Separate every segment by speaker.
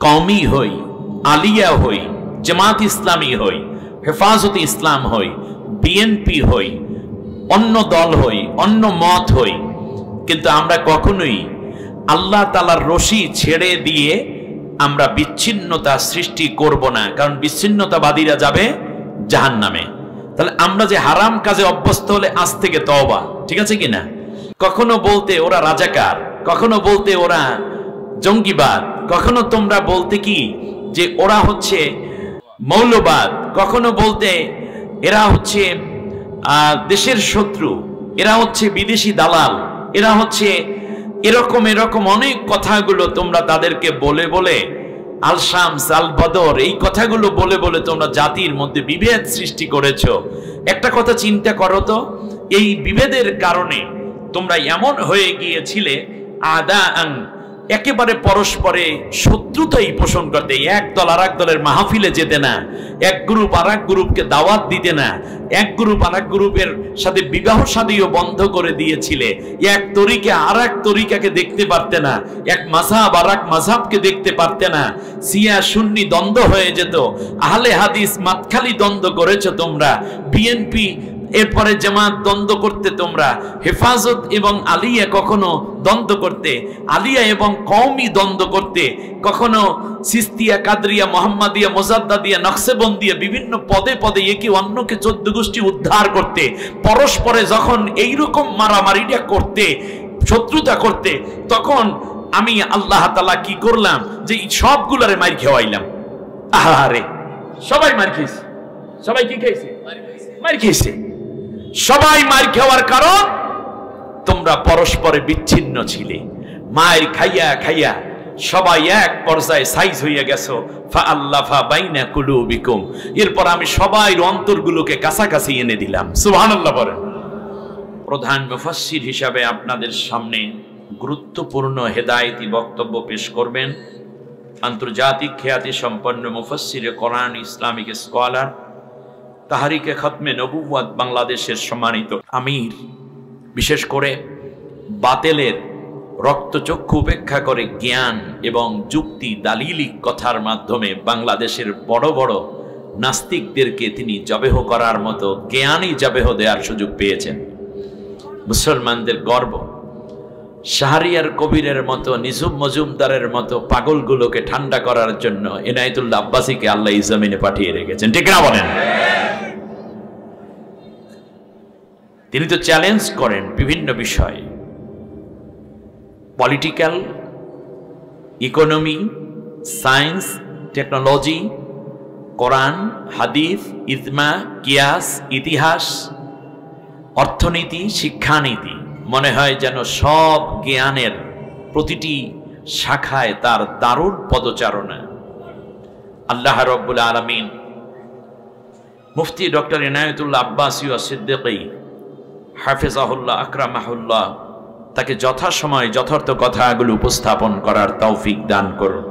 Speaker 1: কওমি হই, আলিয়া হই, জামাত ইসলামী হই, হেফাজতে ইসলাম হই, বিএনপি হই, অন্য দল হই, অন্য মত হই, কিন্তু আমরা কখনোই আল্লাহ তাআলার রশি ছেড়ে দিয়ে আমরা বিচ্ছিন্নতা সৃষ্টি করব না, কারণ বিচ্ছিন্নতাবাদীরা যাবে জাহান্নামে। তাহলে আমরা যে হারাম কাজে অভ্যস্ত হলে আজ থেকে তওবা, ঠিক আছে কিনা? কখনো বলতে ওরা রাজাকার, কখনো বলতে ওরা জঙ্গিবাদ, কখনো তোমরা বলতে কি যে ওরা হচ্ছে মৌলবাদ, কখনো বলতে এরা হচ্ছে দেশের শত্রু, এরা হচ্ছে বিদেশি দালাল, এরা হচ্ছে এরকম এরকম অনেক কথাগুলো তোমরা তাদেরকে বলে বলে, আল শামস আল বদর, এই কথাগুলো বলে বলে তোমরা জাতির মধ্যে বিভেদ সৃষ্টি করেছো। একটা কথা চিন্তা করো তো, এই বিভেদের কারণে তোমরা এমন হয়ে গিয়েছিলে আদাআন, একেবারে পরস্পরে শত্রুতাই পোষণ করতে, এক দল আর এক দলের মাহফিলে যেতে না, এক গ্রুপ আর এক গ্রুপকে দাওয়াত দিতে না, এক গ্রুপ আর এক গ্রুপের সাথে বিবাহ শাদীও বন্ধ করে দিয়েছিলে, এক তরিকা আর এক তরিকাকে দেখতে পারতে না, এক মাযহাব আর এক মাযহাবকে দেখতে পারতে না, শিয়া সুন্নি দ্বন্দ্ব হয়ে যেত, আহলে হাদিস মাতখালি দ্বন্দ্ব করেছো তোমরা, বিএনপি এরপরে জামাত দ্বন্দ্ব করতে তোমরা, হেফাজত এবং আলিয়া কখনো দ্বন্দ্ব করতে, আলিয়া এবং কওমি দ্বন্দ্ব করতে, কখনো সিস্তিয়া, কাদরিয়া, মোহাম্মদিয়া, মোজাদ্দাদিয়া, নকশবন্দিয়া, বিভিন্ন পদে পদে একে অন্যকে 14 গোষ্ঠী উদ্ধার করতে, পরস্পরে যখন এইরকম মারামারিটা করতে, শত্রুতা করতে, তখন আমি আল্লাহ তাআলা কি করলাম যে সবগুলারে মার খাওয়াইলাম। আহারে, সবাই মার খেয়েছে, সবাই কি খেয়েছে? মার খেয়েছে। সবাই মার খাওয়ার কারণ তোমরা পরস্পরে বিচ্ছিন্ন ছিলে। মায়ের খাইয়া খাইয়া সবাই এক পর্যায়ে সাইজ হইয়া গেছো। ফাআল্লাফা বাইনা কুলুবিকুম, এরপর আমি সবাই অন্তরগুলোকে কাছাকাছি এনে দিলাম। সুবহানাল্লাহ বলেন। প্রধান মুফাসসির হিসাবে আপনাদের সামনে গুরুত্বপূর্ণ হেদায়েতি বক্তব্য পেশ করবেন আন্তর্জাতিক খ্যাতি সম্পন্ন মুফাসসিরে কোরআন, ইসলামিক স্কলার, তাহরিকে খতমে নবুওয়াত বাংলাদেশের সম্মানিত আমির, বিশেষ করে বাতেলের রক্তচক্ষু উপেক্ষা করে জ্ঞান এবং যুক্তি দালিলিক কথার মাধ্যমে বাংলাদেশের বড় বড় নাস্তিকদেরকে তিনি জবেহ করার মতো জ্ঞানী জবেহ দেওয়ার সুযোগ পেয়েছেন। মুসলমানদের গর্ব। শাহরিয়ার কবিরের মতো, নিঝুম মজুমদারের মতো পাগলগুলোকে ঠান্ডা করার জন্য এনায়েতুল্লাহ আব্বাসীকে আল্লাহ এই জমিনে পাঠিয়ে রেখেছেন, ঠিক না বলেন? তিনি তো চ্যালেঞ্জ করেন বিভিন্ন বিষয়ে, পলিটিক্যাল, ইকোনমি, সায়েন্স, টেকনোলজি, কোরআন, হাদিস, ইজমা, কিয়াস, ইতিহাস, অর্থনীতি, শিক্ষানীতি। মনে হয় যেন সব জ্ঞানের প্রতিটি শাখায় তার দারুণ পদচারণা। আল্লাহ রাব্বুল আলামিন মুফতি ডক্টর ইনায়েতুল্লাহ আব্বাসী সিদ্দিকী হাফিজাহুল্লাহ আকরামাহুল্লাহ তাকে যথাসময় যথার্থ কথাগুলো উপস্থাপন করার তৌফিক দান করুন।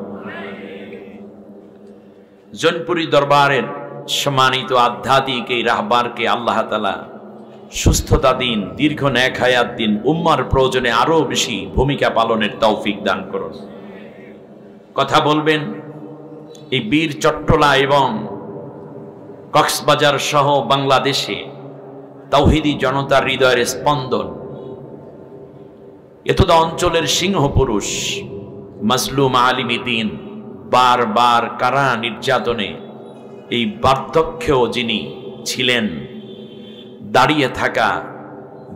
Speaker 1: জনপুরি দরবারের সম্মানিত আধ্যাত্মিক এই রাহবারকে আল্লাহ তাআলা সুস্থতা দিন, দীর্ঘ নেক হায়াত দিন, উম্মার প্রয়োজনে আরো বেশি ভূমিকা পালনের তৌফিক দান করুন। কথা বলবেন এই বীর চট্টলা এবং কক্সবাজার সহ বাংলাদেশে তাওহীদি জনতার হৃদয়ের স্পন্দন, এতদ অঞ্চলের সিংহ পুরুষ মাজলুম আলিম দ্বীন, বারবার কারা নির্যাতনে এই বার্ধক্যেও যিনি ছিলেন, দাঁড়িয়ে থাকা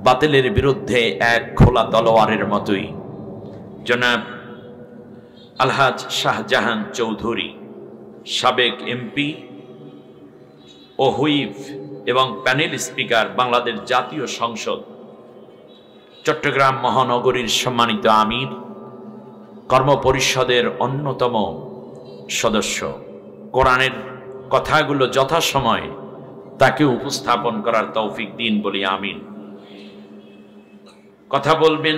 Speaker 1: বাতিলের বিরুদ্ধে এক খোলা তলোয়ারের মতোই জনাব আলহাজ শাহজাহান চৌধুরী, সাবেক এমপি ও হুইপ এবং প্যানেল স্পিকার, বাংলাদেশ জাতীয় সংসদ, চট্টগ্রাম মহানগরীর সম্মানিত আমির, কর্মপরিষদের অন্যতম সদস্য, কোরআনের কথাগুলো যথাসময়ে তাকে উপস্থাপন করার তৌফিক দিন বলি আমিন। কথা বলবেন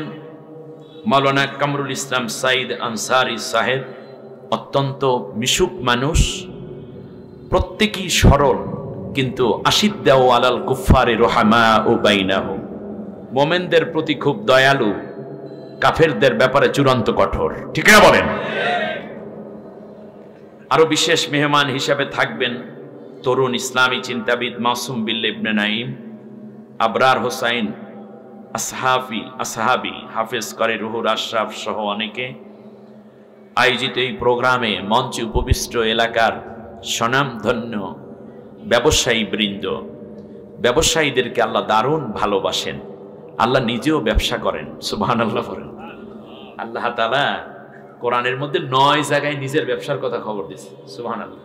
Speaker 1: মাওলানা কামরুল ইসলাম সাইদ আনসারী সাহেব, অত্যন্ত মিশুক মানুষ, প্রত্যেকেই সরল, কিন্তু আশিদ্দাউ আলাল কুফফারি রুহামাউ বাইনাহুম, মোমেনদের প্রতি খুব দয়ালু, কাফেরদের ব্যাপারে চূড়ান্ত কঠোর, ঠিক না বলেন? আরো বিশেষ মেহমান হিসাবে থাকবেন তরুণ ইসলামী চিন্তাবিদ মাসুম বিল্লাহ ইবনে নাঈম, আবরার হোসাইন আসহাবি, হাফেজ করে রুহুল আশরাফ সহ অনেকে। আয়োজিত এই প্রোগ্রামে মঞ্চে উপবিষ্ট এলাকার স্বনামধন্য ব্যবসায়ী বৃন্দ, ব্যবসায়ীদেরকে আল্লাহ দারুণ ভালোবাসেন, আল্লাহ নিজেও ব্যবসা করেন। সুবহানাল্লাহ বলেন। আল্লাহ তাআলা কোরআনের মধ্যে 9 জায়গায় নিজের ব্যবসার কথা খবর দিয়েছে। সুবহানাল্লাহ।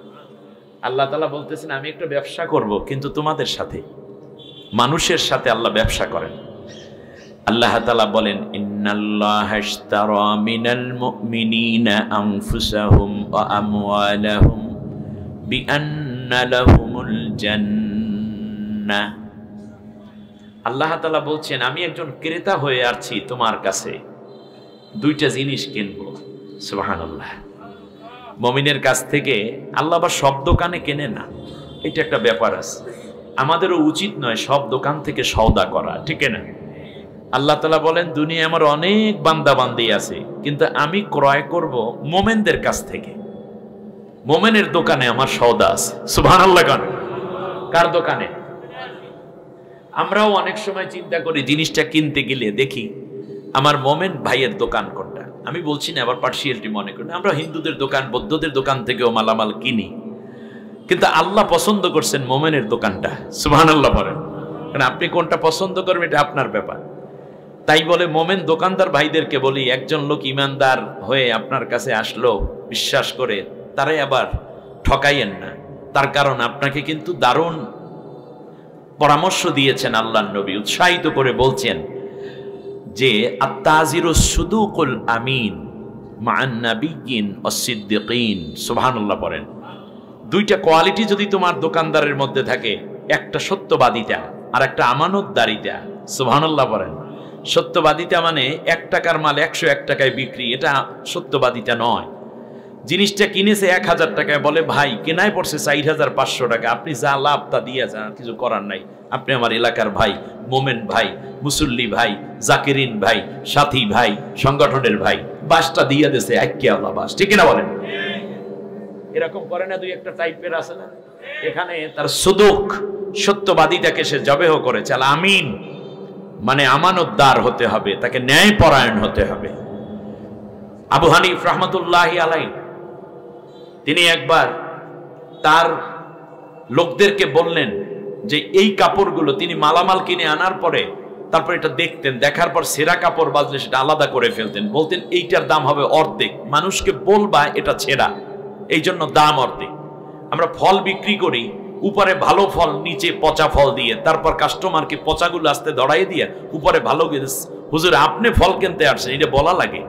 Speaker 1: আল্লাহ তাআলা বলতেছেন আমি একটা ব্যবসা করব, কিন্তু তোমাদের সাথে, মানুষের সাথে আল্লাহ ব্যবসা করেন। আল্লাহ তাআলা বলেন ইন্নাল্লাহা ইশতারা মিনাল মুমিনিনা আনফুসাহুম ওয়া আমওয়ালাহুম বিআন্না লাহুমুল জান্নাহ। আল্লাহ তাআলা বলছেন আমি একজন ক্রেতা হয়ে আসছি তোমার কাছে, দুইটা জিনিস কিনবো। সুবহানাল্লাহ। মুমিনের কাছ থেকে আল্লাহ আবার সব দোকানে কেনে না, এটা একটা ব্যাপার আছে। আমাদেরও উচিত নয় সব দোকান থেকে সওদা করা, ঠিক না? আল্লাহ তাআলা বলেন দুনিয়ায় আমার অনেক বান্দা বান্দি আছে, কিন্তু আমি ক্রয় করব মোমেনদের কাছ থেকে। মোমেনের দোকানে আমার সওদা আছে। সুবহানাল্লাহ। কার দোকানে? আমরাও অনেক সময় চিন্তা করি জিনিসটা কিনতে গেলে দেখি আমার মোমেন ভাইয়ের দোকান কোনটা। আমি বলছি না আবার পার্সিয়ালিটি মনে করি, আমরা হিন্দুদের দোকান বৌদ্ধদের দোকান থেকেও মালামাল কিনি, কিন্তু আল্লাহ পছন্দ করছেন মোমেনের দোকানটা। সুবহানাল্লাহ বলেন। কারণ আপনি কোনটা পছন্দ করবেন এটা আপনার ব্যাপার। তাই বলে মোমেন দোকানদার ভাইদেরকে বলি, একজন লোক ইমানদার হয়ে আপনার কাছে আসলো বিশ্বাস করে, তারাই আবার ঠকাইয়েন না। তার কারণ আপনাকে কিন্তু দারুণ পরামর্শ দিয়েছেন আল্লাহর নবী, উৎসাহিত করে বলছেন যে আত-তাজিরুস সুদুকুল আমিন মা'আন নাবিয়্যিন ওয়াস-সিদ্দিকিন। সুবহানাল্লাহ পড়েন। দুইটা কোয়ালিটি যদি তোমার দোকানদারের মধ্যে থাকে, একটা সত্যবাদিতা আর একটা আমানতদারিতা। সুবহানাল্লাহ পড়েন। সত্যবাদিতা মানে 1 টাকার মাল 101 টাকায় বিক্রি, এটা সত্যবাদিতা নয়। জিনিসটা কিনেছে 1000 টাকায়, বলে ভাই কেনায় পড়ছে 4500 টাকা, আপনি যা লাভ তা দিয়ে যান, কিছু করার নাই, আপনি আমার এলাকার ভাই, মোমেন ভাই, মুসল্লি ভাই, জাকিরিন ভাই, সাথী ভাই, সংগঠনের ভাই, বাসটা দিয়ে দিয়েছে আইকে আল্লাহ বাস, ঠিক না বলেন? এরকম করে না, দুই একটা টাইপের আছে না, এখানে তার সুদুক সত্যবাদিতাকে সে জবেহ করেছে। আল আমিন মানে আমানতদার হতে হবে, তাকে ন্যায়পরায়ণ হতে হবে। আবু হানিফ রাহমাতুল্লাহি আলাইহি তিনি একবার তার লোকদেরকে বললেন যে এই কাপড়গুলো, তিনি মালামাল কিনে আনার পরে তারপর এটা দেখতেন, দেখার পর সেরা কাপড় বাজলে সেটা আলাদা করে ফেলতেন, বলতেন এইটার দাম হবে অর্ধেক, মানুষকে বলবা এটা ছেঁড়া, এই জন্য দাম অর্ধেক। আমরা ফল বিক্রি করি, উপরে ভালো ফল নিচে পচা ফল দিয়ে, তারপর কাস্টমারকে পচাগুলো আসতে দড়াই দিয়ে উপরে ভালো, হুজুর আপনি ফল কিনতে আসছেন এটা বলা লাগে।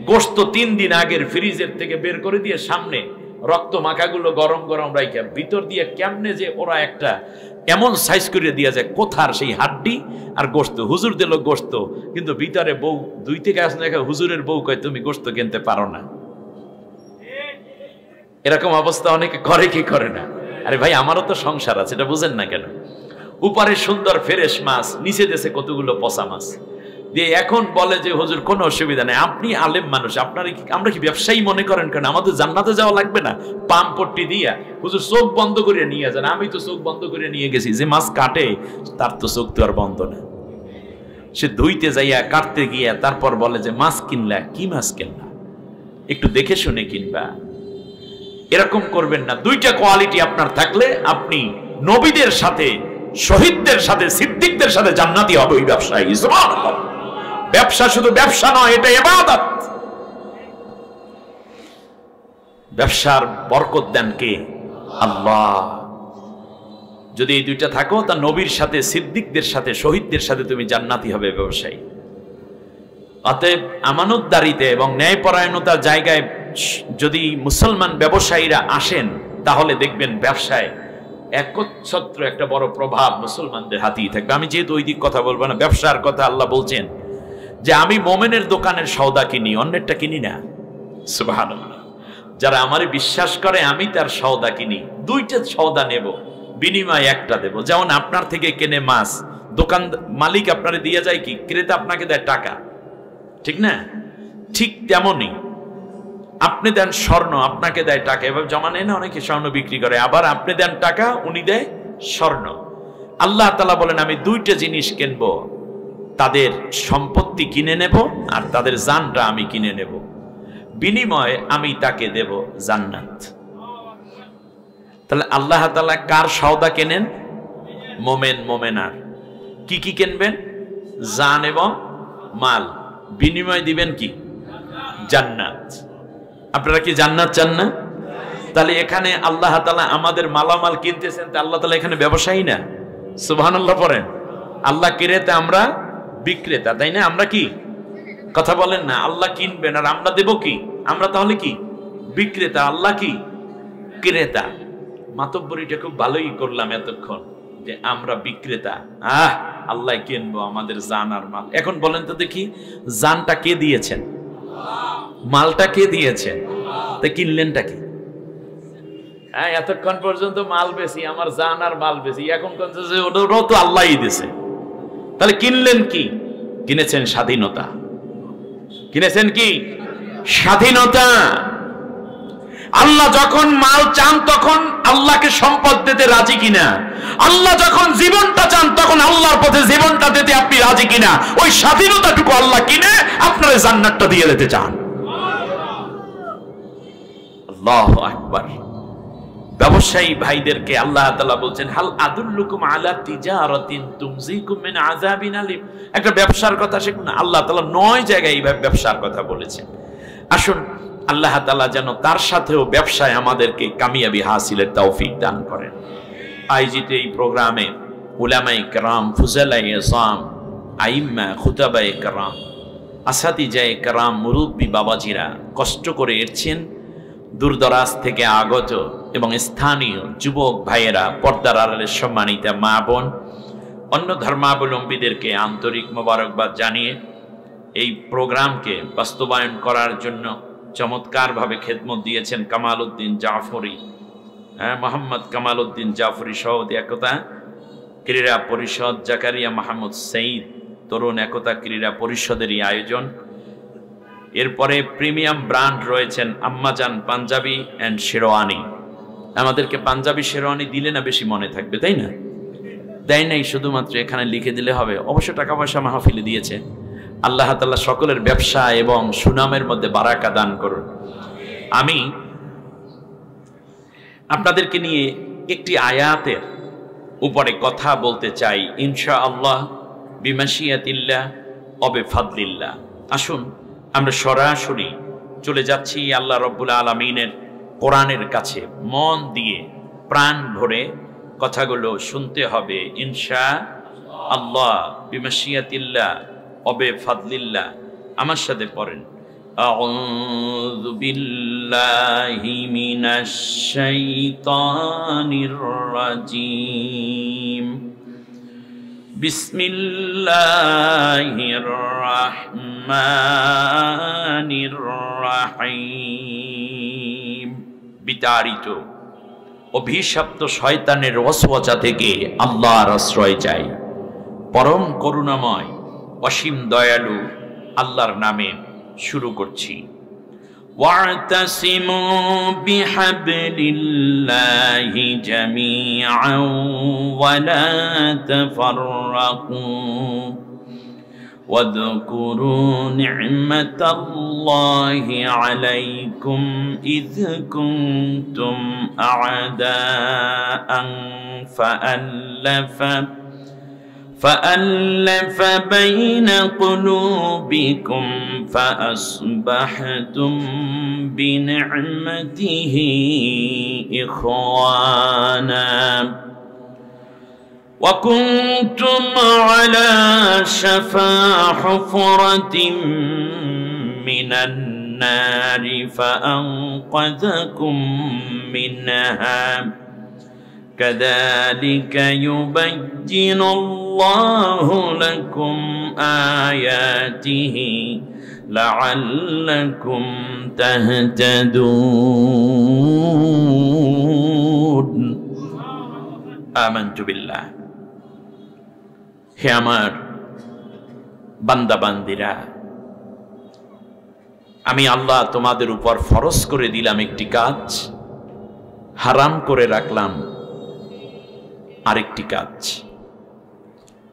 Speaker 1: গোশত 3 দিন আগের ফ্রিজের থেকে বের করে দিয়ে সামনে রক্ত মাখাগুলো গরম গরম রাইখা ভিতর দিয়ে কেমনে যে ওরা একটা এমন সাইজ করে দিয়ে যায়, কোথার সেই হাড্ডি আর গোশত। হুজুর দিল গোশত, কিন্তু ভিতরে বউ 2 থেকে আসলে হুজুরের বউ কয় তুমি গোশত কিনতে পারো না। এরকম অবস্থা অনেকে করে কি করে না? আরে ভাই আমারও তো সংসার আছে, এটা বুঝেন না কেন? উপরে সুন্দর ফ্রেশ মাছ, নিচে দেশে কতগুলো পচা মাছ দিয়ে এখন বলে যে হুজুর কোনো অসুবিধা নেই, আপনি আলেম মানুষ, আপনার আমরা কি ব্যবসায়ী মনে করেন কেন? আমাদের জান্নাতে যাওয়া লাগবে না? পাম পট্টি দিয়া হুজুর চোখ বন্ধ করে নিয়ে যান। আমি তো চোখ বন্ধ করে নিয়ে গেছি, যে মাছ কাটে তার তো চোখ তো আর বন্ধ না। সে ধুইতে যাইয়া কাটতে গিয়া তারপর বলে যে মাছ কিনলা, কি মাছ কিনলা, একটু দেখে শুনে কিনবা। এরকম করবেন না। 2টা কোয়ালিটি আপনার থাকলে আপনি নবীদের সাথে, শহীদদের সাথে, সিদ্দিকদের সাথে জান্নাতি হবে ওই ব্যবসায়ী। সুবহানাল্লাহ। ব্যবসা শুধু ব্যবসা নয়, এটা ইবাদত। ব্যবসার বরকত দেন কে? আল্লাহ। যদি এই 2টা থাকো, তা নবীর সাথে, সিদ্দিকদের সাথে, শহীদদের সাথে তুমি জান্নাতি হবে ব্যবসায়ী। অতএব আমানতদারিতে এবং ন্যায়পরায়ণতার জায়গায় যদি মুসলমান ব্যবসায়ীরা আসেন, তাহলে দেখবেন ব্যবসায় একচ্ছত্র একটা বড় প্রভাব মুসলমানদের হাতেই থাকবে। আমি যেহেতু ওই দিক কথা বলবো না, ব্যবসার কথা আল্লাহ বলছেন যে আমি মোমেনের দোকানের সওদা কিনি, অন্যেরটা কিনি না। সুবহানাল্লাহ। যারা আমারে বিশ্বাস করে আমি তার সওদা কিনি, 2টা সওদা নেব, বিনিময়ে একটা দেব। যেমন আপনার থেকে কেনে মাছ, দোকান মালিক আপনারে দিয়ে যায় কি, ক্রেতা আপনাকে দেয় টাকা, ঠিক না? ঠিক তেমনই আপনি দেন স্বর্ণ, আপনাকে দেয় টাকা, এভাবে জমা নেয় না অনেকে, স্বর্ণ বিক্রি করে, আবার আপনি দেন টাকা, উনি দেয় স্বর্ণ। আল্লাহ তাআলা বলেন আমি দুইটা জিনিস কিনবো, তাদের সম্পত্তি কিনে নেব আর তাদের জানটা আমি কিনে নেব, বিনিময়ে আমি তাকে দেব জান্নাত। তাহলে আল্লাহ তাআলা কার সওদা কেনেন? মোমেন মোমেনার। কি কি কিনবেন? জান এবং মাল, বিনিময় দিবেন কি? জান্নাত। আপনারা কি জান্নাত চান না? তাহলে এখানে আল্লাহ তাআলা আমাদের মালামাল কিনতেছেন, তা আল্লাহ তাআলা এখানে ব্যবসায়ী না? সুবহানাল্লাহ পড়েন। আল্লাহ ক্রেতা, আমরা বিক্রেতা, তাই না? আমরা কি কথা বলেন না? আল্লাহ কিনবেন আর আমরা দেব কি? আমরা তাহলে কি? বিক্রেতা, আল্লাহ কি ক্রেতা। মাতব্বরিটা খুব ভালোই করলাম এতক্ষণ, যে আমরা বিক্রেতা, আল্লাহ কিনবো আমাদের জান আর মাল। এখন বলেন তো দেখি, জানটা কে দিয়েছেন? মালটা কে দিয়েছেন? তা কিনলেনটা কি? এতক্ষণ পর্যন্ত মাল বেশি, আমার জান আর মাল বেশি, এখন ওটাও তো আল্লাহই দিয়েছে। তাহলে কিনলেন কি? কিনেছেন স্বাধীনতা। কিনেছেন কি? স্বাধীনতা। আল্লাহ যখন মাল চান তখন আল্লাহকে সম্পদ দিতে রাজি কিনা? আল্লাহ যখন জীবনটা চান তখন আল্লাহর পথে জীবনটা দিতে আপনি রাজি কিনা? ওই স্বাধীনতাটুকু আল্লাহ কিনে আপনার জান্নাতটা দিয়ে দিতে চান। আল্লাহু আকবার। ব্যবসায়ী ভাইদেরকে আল্লাহ তাআলা বলছেন, হাল আদুল্লুকুম আলা তিজারাতিন তুমজিকুম মিন আযাবিন আলিম। একটা ব্যবসার কথা শিখুন। আল্লাহ তাআলা 9 জায়গায় এইভাবে ব্যবসার কথা বলেছেন। আসুন আল্লাহ তাআলা যেন তার সাথেও ব্যবসায় আমাদেরকে কামিয়াবি হাসিলের তৌফিক দান করেন। আয়োজিত এই প্রোগ্রামে উলামায়ে কেরাম, ফুজালায়ে ইসলাম, আইম্মা, খুতাবায়ে কেরাম, আসাতিজায়ে কেরাম, মুরব্বী বাবাজিরা কষ্ট করে এসেছেন, দূরদরাজ থেকে আগত এবং স্থানীয় যুবক ভাইয়েরা, পর্দার আড়ালের সম্মানিতা মা বোন, অন্য ধর্মাবলম্বীদেরকে আন্তরিক মোবারকবাদ জানিয়ে এই প্রোগ্রামকে বাস্তবায়ন করার জন্য চমৎকারভাবে খেদমত দিয়েছেন কামাল উদ্দিন জাফরি, মোহাম্মদ কামাল উদ্দিন জাফরি সহদী একতা ক্রীড়া পরিষদ, জাকারিয়া মাহমুদ সঈদ তরুণ একতা ক্রীড়া পরিষদেরই আয়োজন। এরপরে প্রিমিয়াম ব্র্যান্ড রয়েছেন আম্মাজান পাঞ্জাবি অ্যান্ড শেরওয়ানি। আমাদেরকে পাঞ্জাবি শেরওয়ানি দিলে না বেশি মনে থাকবে, তাই না? দেয় নাই, শুধুমাত্র এখানে লিখে দিলে হবে। অবশ্য টাকা পয়সা মাহফিলে দিয়েছে। আল্লাহ তাআলা সকলের ব্যবসা এবং সুনামের মধ্যে বারাকা দান করুন। আমি আপনাদেরকে নিয়ে একটি আয়াতের উপরে কথা বলতে চাই, ইনশাআল্লাহ, বিমাশিয়াতিল্লাহ ওয়া বিফাদলিল্লাহ। আসুন আমরা সরাসরি চলে যাচ্ছি আল্লাহ রাব্বুল আলামিনের কোরআনের কাছে। মন দিয়ে প্রাণ ভরে কথাগুলো শুনতে হবে ইনশাআল্লাহ, বিমাশিয়াতিল্লাহ ওয়া বিফাদলিল্লাহ। আমার সাথে পড়েন, আউযু বিল্লাহি মিনাশ শাইতানির রাজীম। বিসমিল্লাহির রাহমানির রাহিম। বিতাড়িত অভিশপ্ত শয়তানের ওয়াসওয়াসা থেকে আল্লাহর আশ্রয় চাই। পরম করুণাময় অসীম দয়ালু আল্লাহর নামে শুরু করছি। ওয়া'তাসিমু বিহাবলিল্লাহি জামিআন ওয়া লা তাফাররাকু ওয়াযকুরু নি'মাতাল্লাহি আলাইকুম ইয কুনতুম আ'দাআন فألف بين قلوبكم فأصبحتم بنعمته إخوانا وكنتم على شفا حفرة من النار فأنقذكم منها كذلك يبين الله لكم آياته لعلكم تهتدون آمنت بالله। হে আমার বান্দা বান্দিরা, আমি আল্লাহ তোমাদের উপর ফরজ করে দিলাম একটি কাজ, হারাম করে রাখলাম আরেকটি কাজ।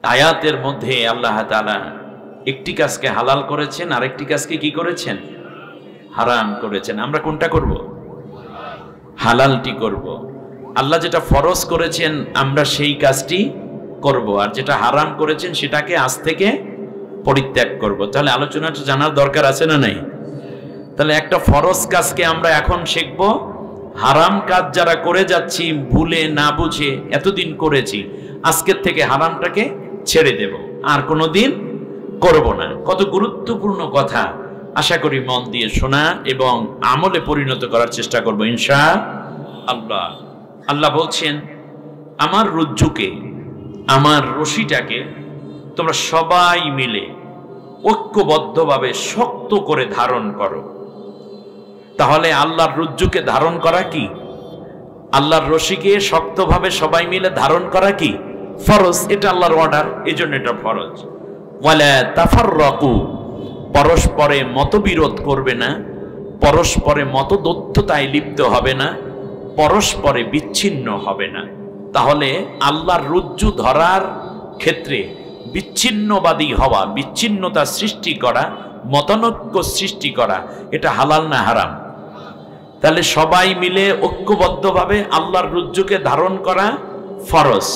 Speaker 1: আয়াতের মধ্যে আল্লাহ তাআলা একটি কাজকে হালাল করেছেন, আরেকটি কাজকে কি করেছেন? হারাম করেছেন। আমরা কোনটা করব? হালালটি করব। আল্লাহ যেটা ফরজ করেছেন আমরা সেই কাজটি করব, আর যেটা হারাম করেছেন সেটাকে আজ থেকে পরিত্যাগ করব। তাহলে আলোচনাটা জানার দরকার আছে না নাই? তাহলে একটা ফরজ কাজকে আমরা এখন শিখব, হারাম কাজ যারা করে যাচ্ছি ভুলে না বুঝে এতদিন করেছি, আজকের থেকে হারামটাকে ছেড়ে দেব, আর কোনোদিন করব না। কত গুরুত্বপূর্ণ কথা, আশা করি মন দিয়ে শোনা এবং আমলে পরিণত করার চেষ্টা করব ইনশাআল্লাহ। আল্লাহ বলছেন, আমার রজ্জুকে, আমার রশিটাকে তোমরা সবাই মিলে ঐক্যবদ্ধভাবে শক্ত করে ধারণ করো। তাহলে আল্লাহর রজ্জুকে ধারণ করা কি? আল্লাহর রশিকে শক্তভাবে সবাই মিলে ধারণ করা কি? ফরজ। এটা আল্লাহর অর্ডার, এই জন্য এটা ফরজ। ওয়ালা তাফাররাকু, পরস্পরে মতবিরোধ করবে না, পরস্পরে মতদ্বৈধতায় লিপ্ত হবে না, পরস্পরে বিচ্ছিন্ন হবে না। তাহলে আল্লাহর রজ্জু ধরার ক্ষেত্রে বিচ্ছিন্নবাদী হওয়া, বিচ্ছিন্নতা সৃষ্টি করা, মতানৈক্য সৃষ্টি করা, এটা হালাল না হারাম? তাহলে সবাই মিলে ঐক্যবদ্ধভাবে আল্লাহর রজ্জুকে ধারণ করা ফরজ।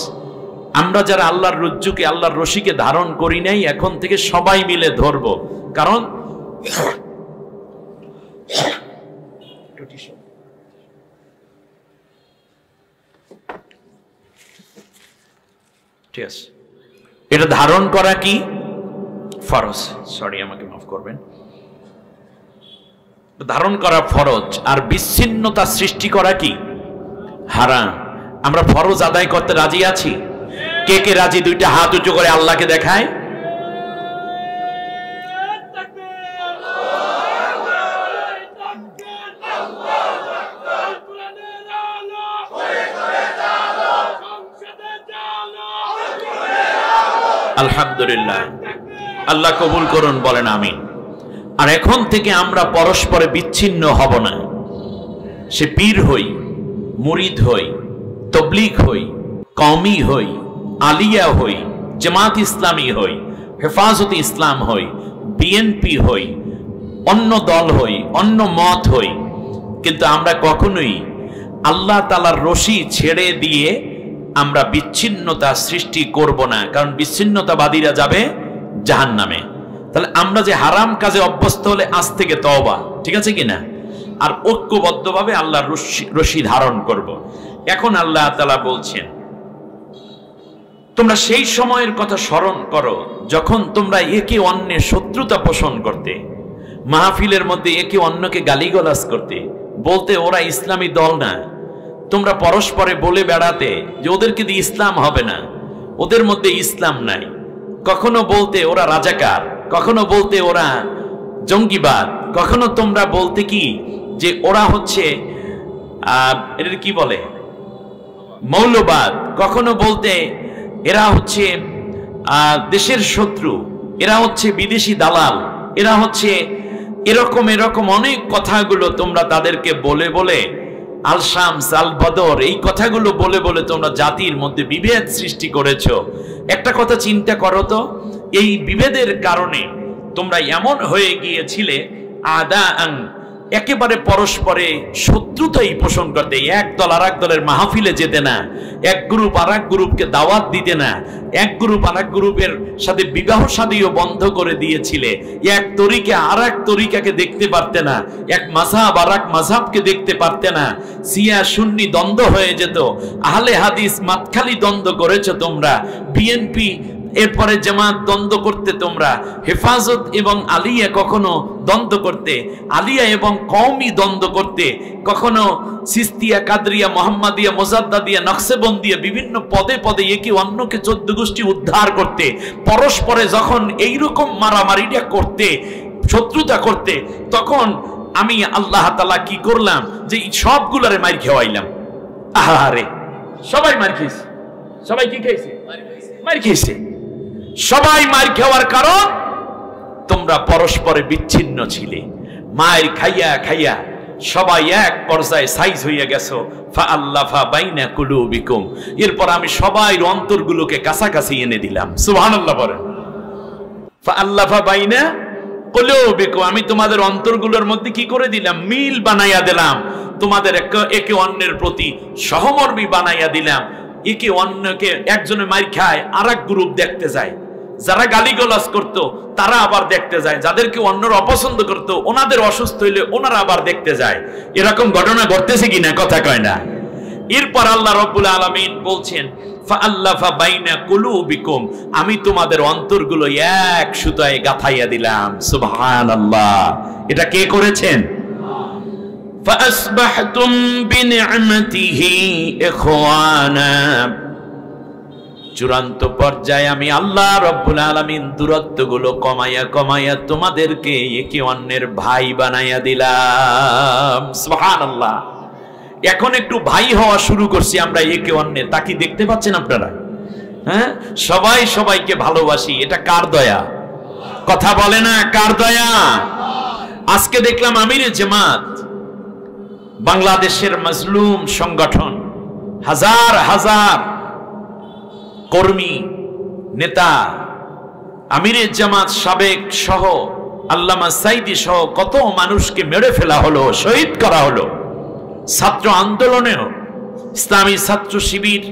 Speaker 1: আমরা যারা আল্লাহর রজ্জুকে, আল্লাহর রশিকে ধারণ করি নাই, এখন থেকে সবাই মিলে ধরব। কারণ ঠিক আছে, এটা ধারণ করা কি? ফরজ। সরি, আমাকে মাফ করবেন। ধারণ করা ফরজ, আর বিচ্ছিন্নতা সৃষ্টি করা কি? হারাম। আমরা ফরজ আদায় করতে রাজি আছি? কে কে রাজি? দুইটা হাত উঁচু করে আল্লাহকে দেখায়। আলহামদুলিল্লাহ, আল্লাহ কবুল করুন, বলেন আমিন। আর এখন থেকে আমরা পরস্পরে বিচ্ছিন্ন হব না। সে পীর হই, মুরিদ হই, তবলিগ হই, কওমি হই, আলিয়া হই, জামাত ইসলামী হই, হেফাজতে ইসলাম হই, বিএনপি হই, অন্য দল হই, অন্য মত হই, কিন্তু আমরা কখনোই আল্লাহ তাআলার রশি ছেড়ে দিয়ে আমরা বিচ্ছিন্নতা সৃষ্টি করব না, কারণ বিচ্ছিন্নতাবাদীরা যাবে জাহান্নামে। তাহলে আমরা যে হারাম কাজে অভ্যস্ত হলে আজ থেকে তওবা, ঠিক আছে কিনা? আর ঐক্যবদ্ধভাবে আল্লাহর রশি ধারণ করব। এখন আল্লাহ তাআলা বলছেন, তোমরা সেই সময়ের কথা স্মরণ করো যখন তোমরা একে অন্যের শত্রুতা পোষণ করতে, মাহফিলের মধ্যে একে অন্যকে গালিগালাজ করতে, বলতে ওরা ইসলামী দল না। তোমরা পরস্পরে বলে বেড়াতে যে ওদেরকে দিয়ে ইসলাম হবে না, ওদের মধ্যে ইসলাম নাই। কখনো বলতে ওরা রাজাকার, কখনো বলতে ওরা জঙ্গিবাদ, কখনো তোমরা বলতে কি যে ওরা হচ্ছে এদের কি বলে মৌলবাদ, কখনো বলতে এরা হচ্ছে দেশের শত্রু, এরা হচ্ছে বিদেশি দালাল, এরা হচ্ছে এরকম এরকম অনেক কথাগুলো তোমরা তাদেরকে বলে বলে, আল শামস আল বদর, এই কথাগুলো বলে বলে তোমরা জাতির মধ্যে বিভেদ সৃষ্টি করেছো। একটা কথা চিন্তা করো তো, এই বিভেদের কারণে তোমরা এমন হয়ে গিয়েছিলে আদাআন, একেবারে পরস্পরে শত্রুতাই পোষণ করতে, এক দল আর এক দলের মাহফিলে যেতে না, এক গ্রুপ আর এক গ্রুপকে দাওয়াত দিতে না, এক গ্রুপ আর এক গ্রুপের সাথে বিবাহ শাদীও বন্ধ করে দিয়েছিলে, এক তরিকা আর এক তরিকাকে দেখতে পারতে না, এক মাযহাব আর এক মাযহাবকে দেখতে পারতে না, শিয়া সুন্নি দ্বন্দ্ব হয়ে যেত, আহলে হাদিস মাতখালি দ্বন্দ্ব করেছো তোমরা, বিএনপি এরপরে জামাত দ্বন্দ্ব করতে তোমরা, হেফাজত এবং আলিয়া কখনো দ্বন্দ্ব করতে, আলিয়া এবং কওমি দ্বন্দ্ব করতে, কখনো সিস্তিয়া, কাদরিয়া, মোহাম্মদিয়া, মোজাদ্দাদিয়া, নকশবন্দিয়া, বিভিন্ন পদে পদে একে অন্যকে 14 গোষ্ঠী উদ্ধার করতে, পরস্পরে যখন এইরকম মারামারিটা করতে, শত্রুতা করতে, তখন আমি আল্লাহ তাআলা কি করলাম যে সবগুলারে মার খাওয়াইলাম। আহারে, সবাই মার খেয়েছে। সবাই কি খেয়েছে? মার খেয়েছে। সবাই মার খাওয়ার কারণ তোমরা পরস্পরে বিচ্ছিন্ন ছিলে, মায়ের খাইয়া খাইয়া সবাই এক পর্যায়ে সাইজ হইয়া গেছো। ফাআল্লাফা বাইনা কুলুবিকুম, এরপর আমি সবাই অন্তরগুলোকে কাছাকাছি এনে দিলাম। সুবহানাল্লাহ বলেন। ফাআল্লাফা বাইনা কুলুবিকুম, আমি তোমাদের অন্তরগুলোর মধ্যে কি করে দিলাম? মিল বানাইয়া দিলাম। তোমাদের একে অন্যের প্রতি সহমর্মী বানাইয়া দিলাম। একে অন্যকে, একজনে মার খায় আর এক গ্রুপ দেখতে যায়, যারা গালিগালাজ করতো তারা আবার দেখতে যায়, যাদেরকে অন্যরা অপছন্দ করতো ওনাদের অসুস্থ হইলে ওনারা আবার দেখতে যায়। এরকম ঘটনা ঘটতেছে কিনা? কথা কয় না। এরপর আল্লাহ রাব্বুল আলামিন বলছেন ফাআল্লাফা বাইনা কুলুবিকুম, আমি তোমাদের অন্তরগুলো এক সুতায় গাঁথাইয়া দিলাম। সুবহানাল্লাহ। এটা কে করেছেন? ফাআসবাহতুম বিনি'মাতিহি ইখওয়ানা, চূড়ান্ত পর্যায়ে আমি আল্লাহ রাব্বুল আলামিন দূরত্বগুলো কমাইয়া কমাইয়া তোমাদেরকে একে অন্যের ভাই বানাইয়া দিলাম। সুবহানাল্লাহ। এখন একটু ভাই হওয়া শুরু করছি আমরা একে অন্যের। তা কি দেখতে পাচ্ছেন আপনারা? হ্যাঁ, সবাই সবাইকে ভালোবাসি। এটা কার দয়া? কথা বলে না, কার দয়া? আজকে দেখলাম আমিরে জামাত, বাংলাদেশের মাজলুম সংগঠন, হাজার হাজার কর্মী, নেতা, আমিরে জামাত সাবেক সহ আল্লামা সাইদি সহ কত মানুষকে মেরে ফেলা হলো, শহীদ করা হলো। ছাত্র আন্দোলনেও ইসলামী ছাত্র শিবির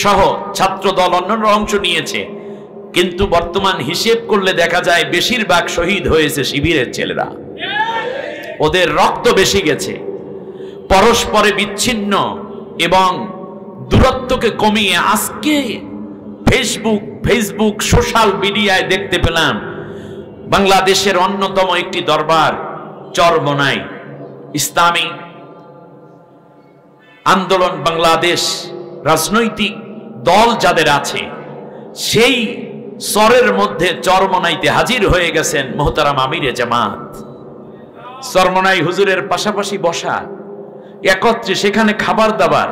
Speaker 1: সহ ছাত্র দল অন্যান্য অংশ নিয়েছে, কিন্তু বর্তমান হিসেব করলে দেখা যায় বেশিরভাগ শহীদ হয়েছে শিবিরের ছেলেরা। ওদের রক্ত বেশি গেছে। পরস্পরে বিচ্ছিন্ন এবং দূরত্বকে কমিয়ে আজকে ফেসবুক সোশ্যাল মিডিয়ায় দেখতে পেলাম বাংলাদেশের অন্যতম একটি দরবার চরমোনাই ইসলামী আন্দোলন বাংলাদেশ রাজনৈতিক দল যাদের আছে, সেই চরের মধ্যে চরমোনাইতে হাজির হয়ে গেছেন মোহতারাম আমিরে জামাত। চরমোনাই হুজুরের পাশাপাশি বসা, একত্রে সেখানে খাবার দাবার,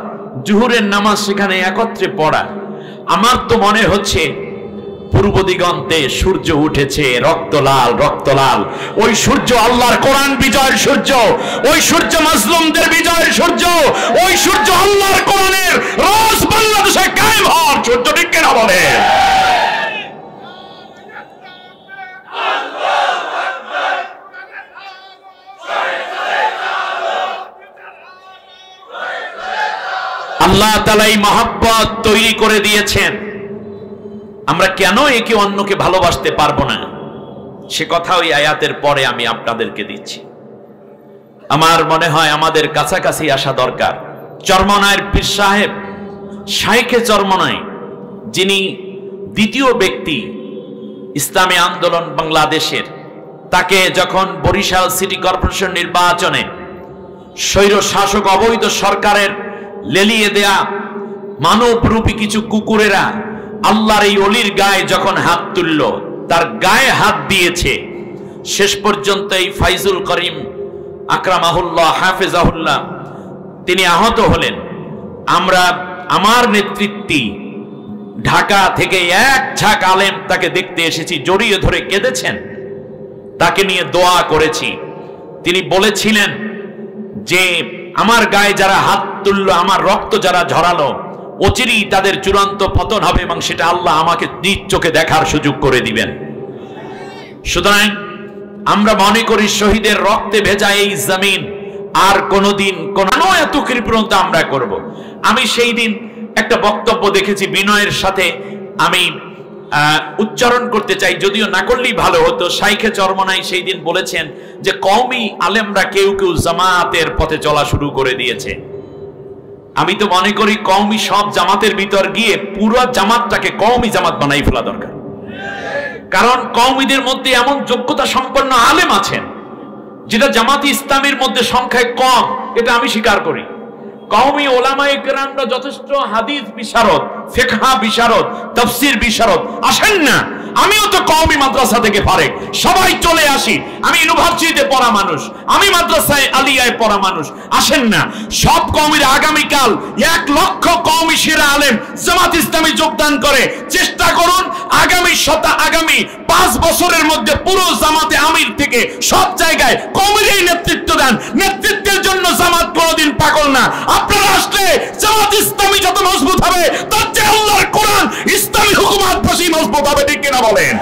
Speaker 1: জুহুরের নামাজ সেখানে একত্রে পড়া। আমার তো মনে হচ্ছে পূর্ব দিগন্তে সূর্য উঠেছে, রক্তলাল রক্তলাল। ওই সূর্য আল্লাহর কোরআন বিজয়ের সূর্য, ওই সূর্য মাজলুমদের বিজয়ের সূর্য, ওই সূর্য আল্লাহর কোরআনের রাজ বাংলাদেশে কায়েম হওয়ার সূর্য। ঠিক কিনা বলে? আল্লাহ তাআলা এই মহব্বত তৈরি করে দিয়েছেন। আমরা কেন একে অন্যকে ভালোবাসতে পারবো না? সে কথা ওই আয়াতের পরে আমি আপনাদেরকে দিচ্ছি। আমার মনে হয় আমাদের কাছাকাছি আসা দরকার। চরমোনাইয়ের পীর সাহেব, শাইখে চরমোনাই, যিনি দ্বিতীয় ব্যক্তি ইসলামী আন্দোলন বাংলাদেশের, তাকে যখন বরিশাল সিটি কর্পোরেশন নির্বাচনে স্বৈর শাসক অবৈধ সরকারের লেলিয়ে দেয়া মানবরূপী কিছু কুকুরেরা আল্লাহর এই অলির গায়ে যখন হাত তুলল, তার গায়ে হাত দিয়েছে, শেষ পর্যন্ত এই ফাইজুল করিম আকরামাহুল্লাহ হাফেজাহুল্লাহ তিনি আহত হলেন। আমার নেতৃত্বে ঢাকা থেকে এক ঝাঁক আলেম তাকে দেখতে এসেছি, জড়িয়ে ধরে কেঁদেছেন, তাকে নিয়ে দোয়া করেছি। তিনি বলেছিলেন যে আমার গায়ে যারা হাত তুলল, আমার রক্ত যারা ঝরালো, অচিরেই তাদের চূড়ান্ত পতন হবে এবং সেটা আল্লাহ আমাকে নিজ চোখে দেখার সুযোগ করে দিবেন। সুতরাং আমরা মনে করি শহীদের রক্তে ভেজা এই জমিন আর কোনোদিন কোনো এত কৃপণতা আমরা করব। আমি সেই দিন একটা বক্তব্য দেখেছি, বিনয়ের সাথে আমি উচ্চারণ করতে চাই, যদিও না করলেই ভালো হতো। শাইখে চরমোনাই সেই দিন বলেছেন যে কওমি আলেমরা কেউ কেউ জামাতের পথে চলা শুরু করে দিয়েছে। আমি তো মনে করি কওমি সব জামাতের ভিতর গিয়ে পুরো জামাতটাকে কওমি জামাত বানাই ফেলা দরকার। কারণ কওমিদের মধ্যে এমন যোগ্যতা সম্পন্ন আলেম আছেন যেটা জামাতি ইসলামের মধ্যে সংখ্যায় কম, এটা আমি স্বীকার করি। কওমি ওলামায়ে কেরামরা যথেষ্ট হাদিস বিশারদ, ফিকহ বিশারদ, তাফসীর বিশারদ আসেন না, আমিও তো কওমি মাদ্রাসা থেকে ফারেক, সবাই চলে আসি। আমি ইউনিভার্সিটিতে পড়া মানুষ, আমি মাদ্রাসায় আলিয়ায় পড়া মানুষ। আসেন না সব কওমির আগামীকাল 1 লক্ষ কওমি সেরা আলেম জামাত ইসলামী যোগদান করে চেষ্টা করুন আগামী 5 বছরের মধ্যে পুরো জামাতে আমির থেকে সব জায়গায় কওমিরই নেতৃত্ব দেন। নেতৃত্বের জন্য জামাত কোনোদিন পাগল না। আপনারা আসলে জামাত ইসলামী যত মজবুত হবে তার চেয়ে আল্লাহর কোরআন ইসলামী হুকুমত বেশি মজবুত হবে, ঠিক কিনা বলেন?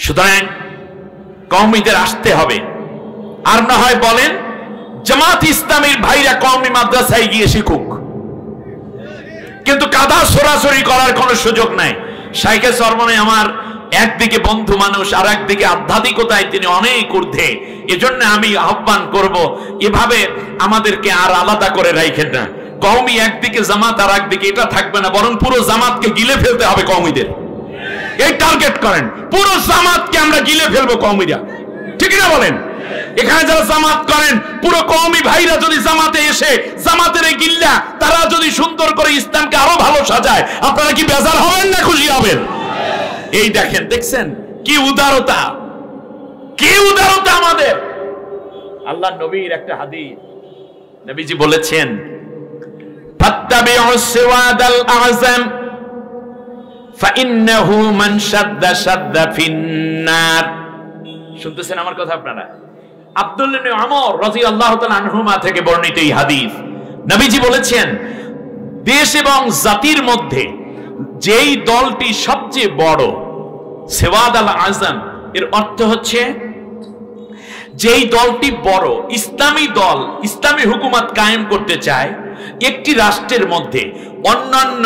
Speaker 1: সুতরাং কওমিদের আসতে হবে। আর না হয় বলেন জামাত ইসলামীর ভাইরা কওমি মাদ্রাসায় গিয়ে শিখুক, কিন্তু কাদা সরাসরি করার কোনো সুযোগ নাই। শাইখে সরমনে আমার একদিকে বন্ধু মানুষ আর একদিকে আধ্যাত্মিকতায় তিনি অনেক ঊর্ধ্বে। এজন্য আমি আহ্বান করব এভাবে আমাদেরকে আর আলাদা করে রাখেন না। কওমি একদিকে জামাত আর একদিকে এটা থাকবে না, বরং পুরো জামাতকে গিলে ফেলতে হবে কওমিদের। এই টার্গেট করেন পুরো জামাতকে আমরা গিলে ফেলবো কওমিরা, ঠিক না বলেন? এখানে যারা জামাত করেন পুরো কওমি ভাইরা যদি জামাতে এসে জামাতের এই গিল্লা তারা যদি সুন্দর করে ইসলামকে আরো ভালো সাজায়, আপনারা কি বেজার হবেন না খুশি হবেন? এই দেখেন, দেখছেন কি উদারতা, কি উদারতা আমাদের। আল্লাহ নবীর একটা হাদিস, নবীজি বলেছেন ফাত্তাবিউস সিওয়াদাল আযম ফাইন্নাহু মান শাদ্দা শাদ্দা ফিন্নার। শুনতেছেন আমার কথা আপনারা? আব্দুল্লাহ ইবনে আমর রাদিয়াল্লাহু তাআলা আনহুমা থেকে বর্ণিত এই হাদিস, নবীজি বলেছেন দেশ এবং জাতির মধ্যে যেই দলটি সবচেয়ে বড়, সেওয়াদ আল আজম, এর অর্থ হচ্ছে যেই দলটি বড়, ইসলামী দল, ইসলামী হুকুমত কায়েম করতে চায়, একটি রাষ্ট্রের মধ্যে অন্যান্য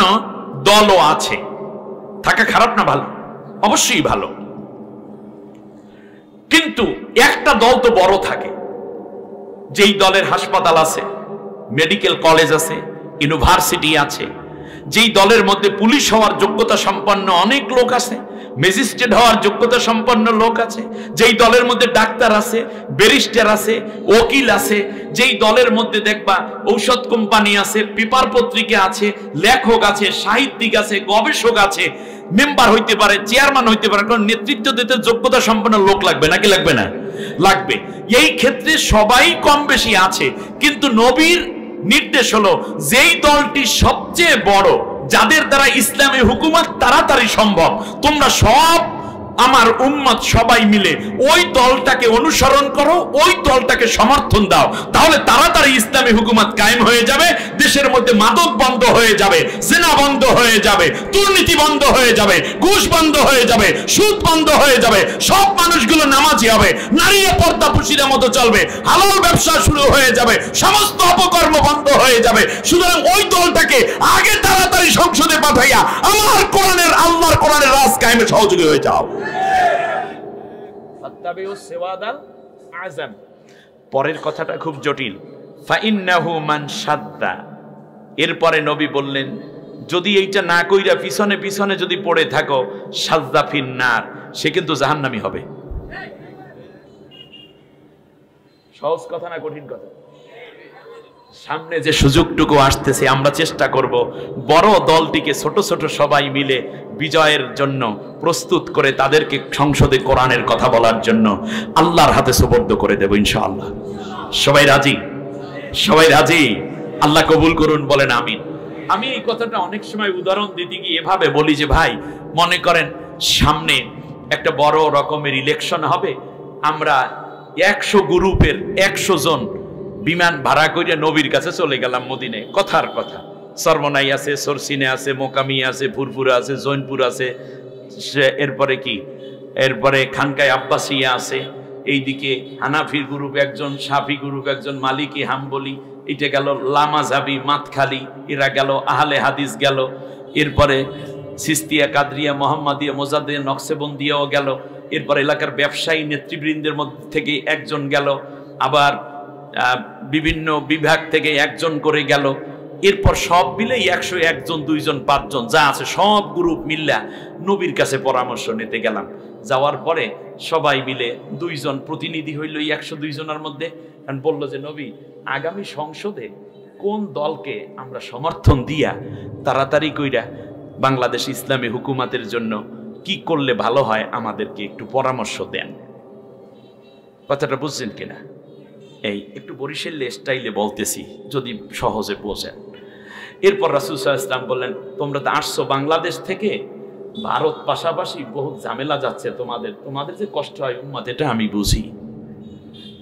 Speaker 1: দলও আছে, থাকা খারাপ না ভালো? অবশ্যই ভালো, কিন্তু একটা দল তো বড় থাকে, যেই দলের হাসপাতাল আছে, মেডিকেল কলেজ আছে, ইউনিভার্সিটি আছে, যেই দলের মধ্যে পুলিশ হওয়ার যোগ্যতা সম্পন্ন অনেক লোক আছে, ম্যাজিস্ট্রেট হওয়ার যোগ্যতা সম্পন্ন লোক আছে, যেই দলের মধ্যে ডাক্তার আছে, ব্যারিস্টার আছে, উকিল আছে, যেই দলের মধ্যে দেখবা ঔষধ কোম্পানি আছে, পেপার পত্রিকা আছে, লেখক আছে, সাহিত্যিক আছে, গবেষক আছে, মেম্বার হইতে পারে, চেয়ারম্যান হইতে পারে, কারণ নেতৃত্ব দিতে যোগ্যতা সম্পন্ন লোক লাগবে নাকি লাগবে না? লাগবে। এই ক্ষেত্রে সবাই কম বেশি আছে, কিন্তু নবীর নির্দেশ হলো যেই দলটি সবচেয়ে বড়, যাদের দ্বারা ইসলামী হুকুমত তাড়াতাড়ি সম্ভব, তোমরা সব আমার উম্মত সবাই মিলে ওই দলটাকে অনুসরণ করো, ওই দলটাকে সমর্থন দাও, তাহলে তাড়াতাড়ি ইসলামী হুকুমত কায়েম হয়ে যাবে, দেশের মধ্যে মাদক বন্ধ হয়ে যাবে, জিনা বন্ধ হয়ে যাবে, দুর্নীতি বন্ধ হয়ে যাবে, ঘুষ বন্ধ হয়ে যাবে, সুদ বন্ধ হয়ে যাবে, সব মানুষগুলো নামাজি হবে, নারীরা পর্দাপুশিরা মতো চলবে, হালাল ব্যবসা শুরু হয়ে যাবে, সমস্ত অপকর্ম বন্ধ হয়ে যাবে। সুতরাং ওই দলটাকে আগে তাড়াতাড়ি সংসদে পাঠাইয়া আমার কোরআনের, আল্লাহর কোরআনের রাজ কায়েমে সহযোগী হয়ে যাও। পরের কথাটা খুব জটিল, ফাইন্নাহু মান শাদ্দা। এরপরে নবী বললেন যদি এইটা না কইরা পিছনে পিছনে যদি পড়ে থাকো, শাদ্দা ফিন্নার, সে কিন্তু জাহান্নামী হবে। সহজ কথা না কঠিন কথা? সামনে যে সুযোগটুকু আসতেছে আমরা চেষ্টা করব বড় দলটিকে ছোট ছোট সবাই মিলে বিজয়ের জন্য প্রস্তুত করে তাদেরকে সংসদে কোরআনের কথা বলার জন্য আল্লাহর হাতে সুপর্দ করে দেব ইনশাআল্লাহ। সবাই রাজি? সবাই রাজি? আল্লাহ কবুল করুন, বলেন আমিন। আমি এই কথাটা অনেক সময় উদাহরণ দিতে গিয়ে এভাবে বলি যে ভাই মনে করেন সামনে একটা বড় রকমের ইলেকশন হবে, আমরা 100 গ্রুপের 100 জন বিমান ভাড়া করে নবীর কাছে চলে গেলাম মদিনায়। কথার কথা, সরমনাই আছে, সরসিনে আছে, মোকামি আছে, ফুরফুরা আছে, জৈনপুর আছে, এরপরে কি, এরপরে খানকায় আব্বাসিয়া আছে, এইদিকে হানাফির গ্রুপ একজন, শাফি গ্রুপ একজন, মালিকি হাম্বলি, এটা গেল লামাজাবি মাতখালি, এরা গেল, আহলে হাদিস গেল, এরপরে সিস্তিয়া, কাদরিয়া, মোহাম্মদিয়া, মোজাদ্দিয়া, নকশেবন্দিয়াও গেল, এরপর এলাকার ব্যবসায়ী নেতৃবৃন্দের মধ্যে থেকে একজন গেল, আবার বিভিন্ন বিভাগ থেকে একজন করে গেল, এরপর সব মিলে 101 জন, 2 জন, 5 জন যা আছে সব গ্রুপ মিল্লা নবীর কাছে পরামর্শ নিতে গেলাম। যাওয়ার পরে সবাই মিলে 2 জন প্রতিনিধি হইল 102 জনের মধ্যে, বললো যে নবী আগামী সংসদে কোন দলকে আমরা সমর্থন দিয়া তাড়াতাড়ি কইরা বাংলাদেশ ইসলামী হুকুমাতের জন্য কি করলে ভালো হয় আমাদেরকে একটু পরামর্শ দেন। কথাটা বুঝছেন কিনা? এই একটু বরিশালে স্টাইলে বলতেছি, যদি সহজে বোঝেন। এরপর রাসূল সাল্লাল্লাহু আলাইহি ওয়াসাল্লাম বললেন, তোমরা তো আসছো বাংলাদেশ থেকে, ভারত পাশাপাশি বহুত ঝামেলা যাচ্ছে, তোমাদের যে কষ্ট হয় উম্মত, এটা আমি বুঝি,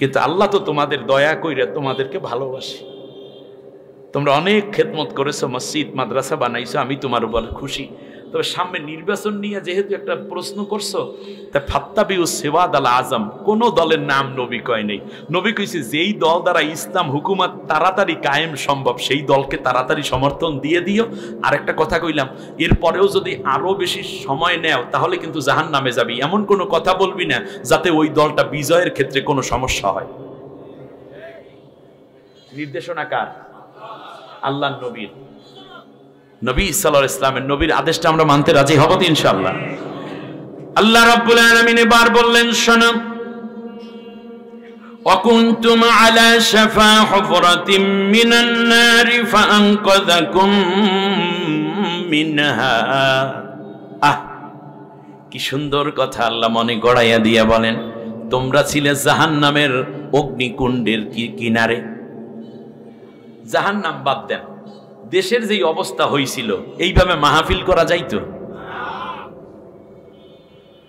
Speaker 1: কিন্তু আল্লাহ তো তোমাদের দয়া কইরা তোমাদেরকে ভালোবাসে। তোমরা অনেক খেদমত করেছো, মসজিদ মাদ্রাসা বানাইছো, আমি তোমার উপর খুশি। তবে সামনে নির্বাচন নিয়ে যেহেতু একটা প্রশ্ন করছো, তা ফাত্তাবিউ সিওয়াদ আল আজম, কোন দলের নাম নবী কয় নেই। নবী কইছে যেই দল দ্বারা ইসলাম হুকুমত তাড়াতাড়ি কায়েম সম্ভব সেই দলকে তাড়াতাড়ি সমর্থন দিয়ে দিও। আর একটা কথা কইলাম, এরপরেও যদি আরো বেশি সময় নেও তাহলে কিন্তু জাহান্নামে যাবি। এমন কোনো কথা বলবি না যাতে ওই দলটা বিজয়ের ক্ষেত্রে কোনো সমস্যা হয়। নির্দেশনা কার? আল্লাহর নবীর। নবী সাল্লাল্লাহু আলাইহি ওয়াসাল্লামের নবীর আদেশটা আমরা মানতে রাজি হব তো ইনশাআল্লাহ। আল্লাহ রাব্বুল আলামিন এবার বললেন, শোনো, وَكُنْتُمْ عَلَى شَفَا حُفْرَةٍ مِّنَ النَّارِ فَأَنقَذَكُم مِّنْهَا। কি সুন্দর কথা আল্লাহ মনে গড়াইয়া দিয়া বলেন, তোমরা ছিলে জাহান্নামের অগ্নিকুণ্ডের কিনারে। জাহান্নাম বাদ দেন, দেশের যেই অবস্থা হয়েছিল এইভাবে মাহফিল করা যাইতো?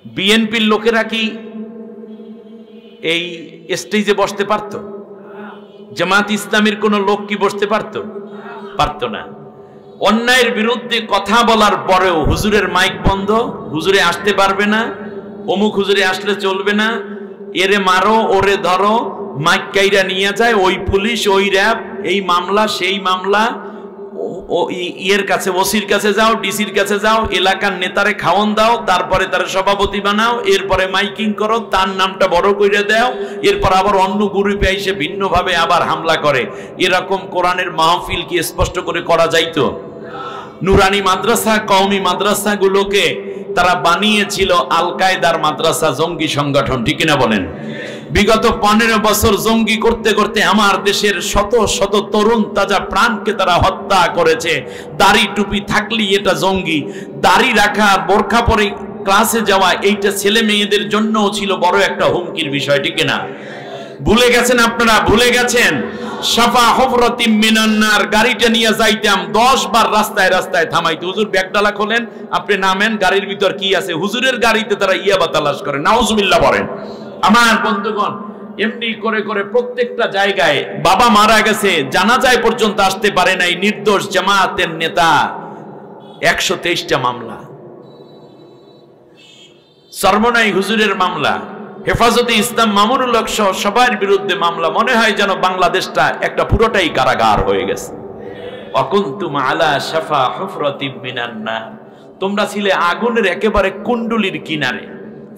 Speaker 1: বিএনপির লোকেরা কি এই স্টেজে বসতে পারত? জামাত ইসলামের কোন লোক কি বসতে পারত? পারত না। অন্যায়ের বিরুদ্ধে কথা বলার পরেও হুজুরের মাইক বন্ধ, হুজুরে আসতে পারবে না, অমুক হুজুরে আসলে চলবে না, এরে মারো ওরে ধরো, মাইক কাইরা নিয়ে যায় ওই পুলিশ ওই র্যাব, এই মামলা সেই মামলা, ইয়ের কাছে ওসির কাছে যাও, ডিসির কাছে যাও, এলাকার নেতারে খাওয়ান দাও, তারপরে তার সভাপতি বানাও, এরপরে মাইকিং করো, তার নামটা বড় করে দাও, এরপর আবার অন্য গ্রুপে এসে ভিন্নভাবে আবার হামলা করে। এরকম কোরআনের মাহফিল কি স্পষ্ট করে করা যাইতো? নুরানি মাদ্রাসা, কওমি মাদ্রাসাগুলোকে তারা বানিয়েছিল আল কায়দার মাদ্রাসা, জঙ্গি সংগঠন, ঠিক কিনা বলেন? বিগত 15 বছর জঙ্গি করতে করতে আমার দেশের শত শত তরুণ তাজা প্রাণকে তারা হত্যা করেছে। দাড়ি টুপি থাকলেই এটা জঙ্গি, দাড়ি রাখা, বোরখা পরে ক্লাসে যাওয়া, এইটা ছেলে মেয়েদের জন্যও ছিল বড় একটা হুমকির বিষয়, ঠিক না? ভুলে গেছেন আপনারা? ভুলে গেছেন? শাফা হুফরাতিম মিনান নার, গাড়িটা নিয়ে যাইতাম 10 বার রাস্তায় রাস্তায় থামাইতে, হুজুর ব্যাগডালা খোলেন, আপনি নামেন, গাড়ির ভিতর কি আছে? হুজুরের গাড়িতে তারা ইয়াবা তালাশ করে, নাউজুবিল্লাহ বলেন। আমার বন্ধুগণ, এমনি করে করে প্রত্যেকটা জায়গায় বাবা মারা গেছে, জানাজায় পর্যন্ত আসতে পারে নাই নির্দোষ জামায়াতের নেতা, 123টা মামলা, সরমনাই হুজুরের মামলা, হেফাজতে ইসলাম মামুনুল হক সহ সবার বিরুদ্ধে মামলা। মনে হয় যেন বাংলাদেশটা একটা পুরোটাই কারাগার হয়ে গেছে। ওয়াকুনতুম আলা শাফা হুফরাতিম মিনান নার, তোমরা ছিলে আগুনের একেবারে কুণ্ডুলির কিনারে।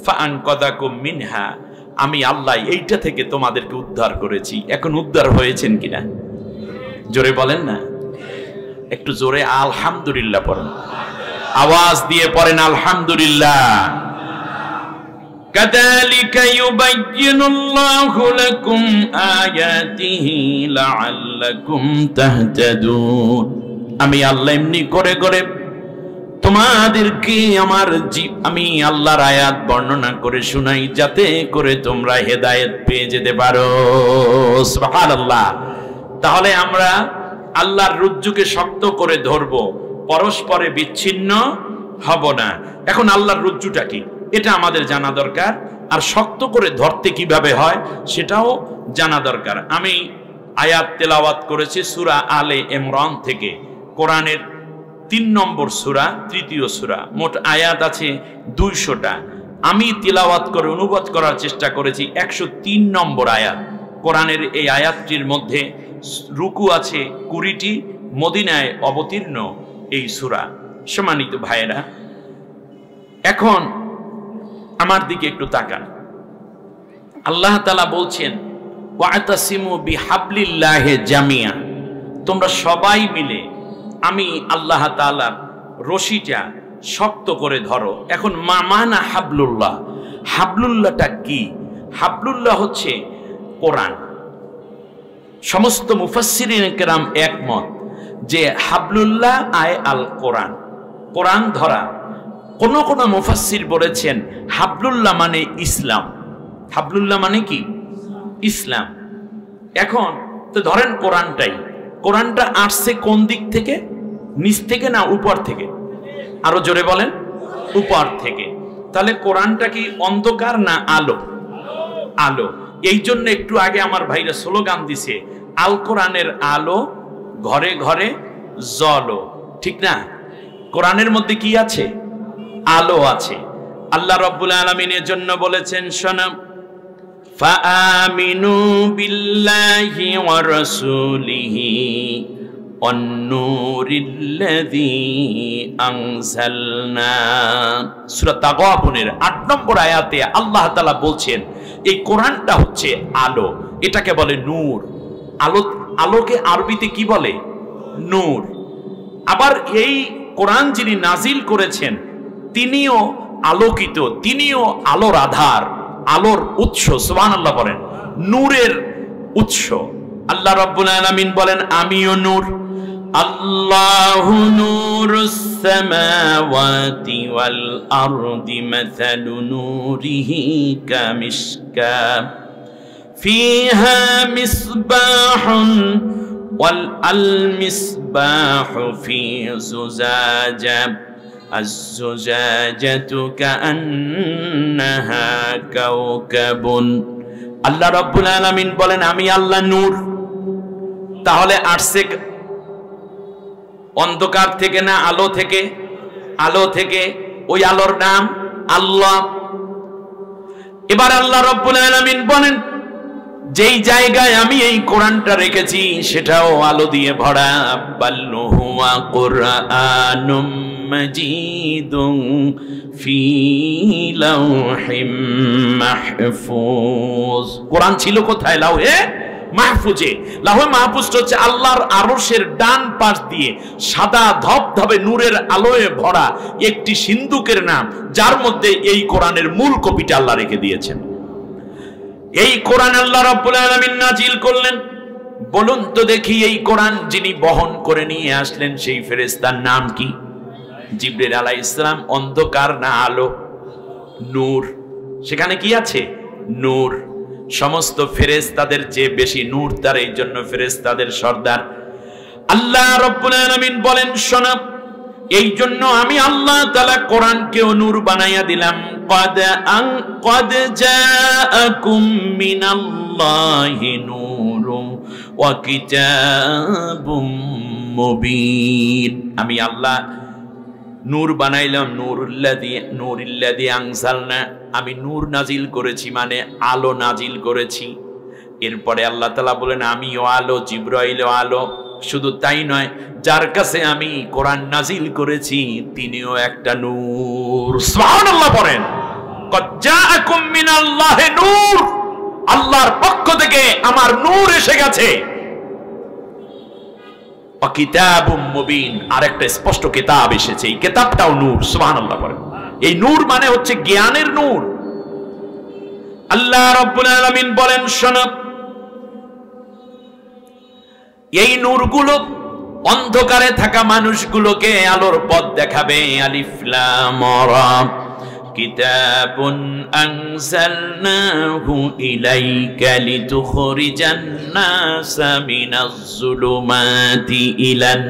Speaker 1: ফাআনকাযাকুম মিনহা, আমি আল্লাহ এইটা থেকে তোমাদেরকে উদ্ধার করেছি। এখন উদ্ধার হয়েছেন কিনা জোরে বলেন না? একটু জোরে আলহামদুলিল্লাহ পড়েন, আওয়াজ দিয়ে পড়েন আলহামদুলিল্লাহ। কাযালিকা ইউবাইয়িনুল্লাহু লাকুম আয়াতিহি লাআল্লাকুম তাহতাদুন। আমি আল্লাহ এমনি করে করে তোমাদেরকে আমি আল্লাহর আয়াত বর্ণনা করে শুনাই, যাতে করে তোমরা হেদায়েত পেয়ে যেতে পারো। সুবহানাল্লাহ। তাহলে আমরা আল্লাহর রজ্জুকে শক্ত করে ধরবো, পরস্পরে বিচ্ছিন্ন হব না। এখন আল্লাহর রজ্জুটা কি এটা আমাদের জানা দরকার, আর শক্ত করে ধরতে কিভাবে হয় সেটাও জানা দরকার। আমি আয়াত তেলাওয়াত করেছি সূরা আলে ইমরান থেকে, কোরআনের 3 নম্বর সূরা, 3য় সূরা। মোট আয়াত আছে 200টা। আমি তিলাওয়াত করে অনুবাদ করার চেষ্টা করেছি 103 নম্বর আয়াত। কোরআনের এই আয়াতটির মধ্যে রুকু আছে 20টি, মদিনায় অবতীর্ণ এই সূরা। সম্মানিত ভাইয়েরা, এখন আমার দিকে একটু তাকান। আল্লাহ তাআলা বলছেন, ওয়াতাসিমু বিহাবলিল্লাহি জামিয়া, তোমরা সবাই মিলে আমি আল্লাহ তাআলার রশিটা শক্ত করে ধরো। এখন মানা হাবলুল্লাহ, হাবলুল্লাহটা কি? হাবলুল্লাহ হচ্ছে কোরআন। সমস্ত মুফাসসিরিন কেরাম একমত যে হাবলুল্লাহ আয় আল কোরআন, কোরআন ধরা। কোন কোন মুফাসসির বলেছেন হাবলুল্লাহ মানে ইসলাম। হাবলুল্লাহ মানে কি? ইসলাম। এখন তো ধরেন কোরআনটা আসছে কোন দিক থেকে? নিচ থেকে না উপর থেকে? আরো জোরে বলেন। উপর থেকে। তাহলে কোরআনটা কি অন্ধকার না আলো? আলো। এই জন্য একটু আগে আমার ভাইরা স্লোগান দিছে, আল কোরআনের আলো ঘরে ঘরে জ্বলো, ঠিক না? কোরআনের মধ্যে কি আছে? আলো আছে। আল্লাহ রাব্বুল আলামিনের জন্য বলেছেন, শোনো, ফাআমিনু বিল্লাহি ওয়া রাসূলিহি ওয়ান নূরিল্লাযী আনজালনা। সূরা তাগাবুনের ৮ নম্বর আয়াতে আল্লাহ তাআলা বলছেন এই কোরআনটা হচ্ছে আলো, এটাকে বলে নূর। আলোকে আরবিতে কি বলে? নূর। আবার এই কোরআন যিনি নাজিল করেছেন তিনিও আলোকিত, তিনিও আলোর আধার, আলোর উৎস। সুবহানাল্লাহ বলেন। নূরের উৎস। আল্লাহ রাব্বুল আলামিন বলেন আমিও নূর। আল্লাহু নূরুস সামাওয়াতি ওয়াল আরদি মাসালু নূরিহি কামিশকা ফিহা মিসবাহুন ওয়াল মিসবাহু ফি জুজাজা আয-জুজাজাতু কাআন্নাহা কাওকাবুন। আল্লাহ রাব্বুল আলামিন বলেন আমি আল্লাহ নূর। তাহলে আসছে অন্ধকার থেকে না আলো থেকে? আলো থেকে। ওই আলোর নাম আল্লাহ। এবার আল্লাহ রাব্বুল আলামিন বলেন যেই জায়গায় আমি এই কোরআনটা রেখেছি সেটাও আলো দিয়ে ভরা। বাল্লু হুয়া কুরআনুম মাজিদুন ফি লাওহিম মাহফুজ। কোরআন ছিল কোথায়? লাওহে মাহফুজে। লাওহে মাহফুজটা হচ্ছে আল্লাহর আরশের ডান পাশ দিয়ে সাদা ধবধবে নূরের আলোয় ভরা একটি সিন্দুকের নাম, যার মধ্যে এই কোরআনের মূল কপিটা আল্লাহ রেখে দিয়েছেন। এই কোরআন আল্লাহ রাব্বুল আলামিন নাজিল করলেন। বলুন তো দেখি এই কোরআন যিনি বহন করে নিয়ে আসলেন সেই ফেরেশতার নাম কি? জিবরিল আলাইহিস সালাম। অন্ধকার না আলো? নূর। সেখানে কি আছে? নূর। সমস্ত ফেরেশতাদের চেয়ে বেশি নূর তার, এই জন্য ফেরেশতাদের সর্দার। আল্লাহ রাব্বুল আলামিন বলেন শোনো, এই জন্য আমি আল্লাহ তাআলা কোরআনকেও নূর বানাইয়া দিলাম। قد جاءكم من الله نور وكتاب مبين। আমি আল্লাহ নূর বানাইলাম। নূরিল্লাযী আনজালনা। আমি নূর নাজিল করেছি মানে আলো নাজিল করেছি। এরপরে আল্লাহ তাআলা বলেন আমিও আলো, জিবরাইলও আলো। শুধু তাই নয়, যার কাছে আমি কোরআন নাজিল করেছি তিনিও একটা নূর। সুবহানাল্লাহ বলেন। কদ জাআকুম মিনাল্লাহি নূর। আল্লাহর পক্ষ থেকে আমার নূর এসে গেছে। ওয়া কিতাবুম মুবিন। আরেকটা স্পষ্ট কিতাব এসেছে, এই কিতাবটাও নূর। সুবহানাল্লাহ বলেন। এই নূর মানে হচ্ছে জ্ঞানের নূর। আল্লাহ রাব্বুল আলামিন বলেন শোনো, এই নূরগুলো অন্ধকারে থাকা মানুষগুলোকে আলোর পথ দেখাবে। আলিফ লাম রা কিতাবুন আনজালনাহু ইলাইকা লিতুখরিজান নাসা মিনাজ যুলুমাতি ইলান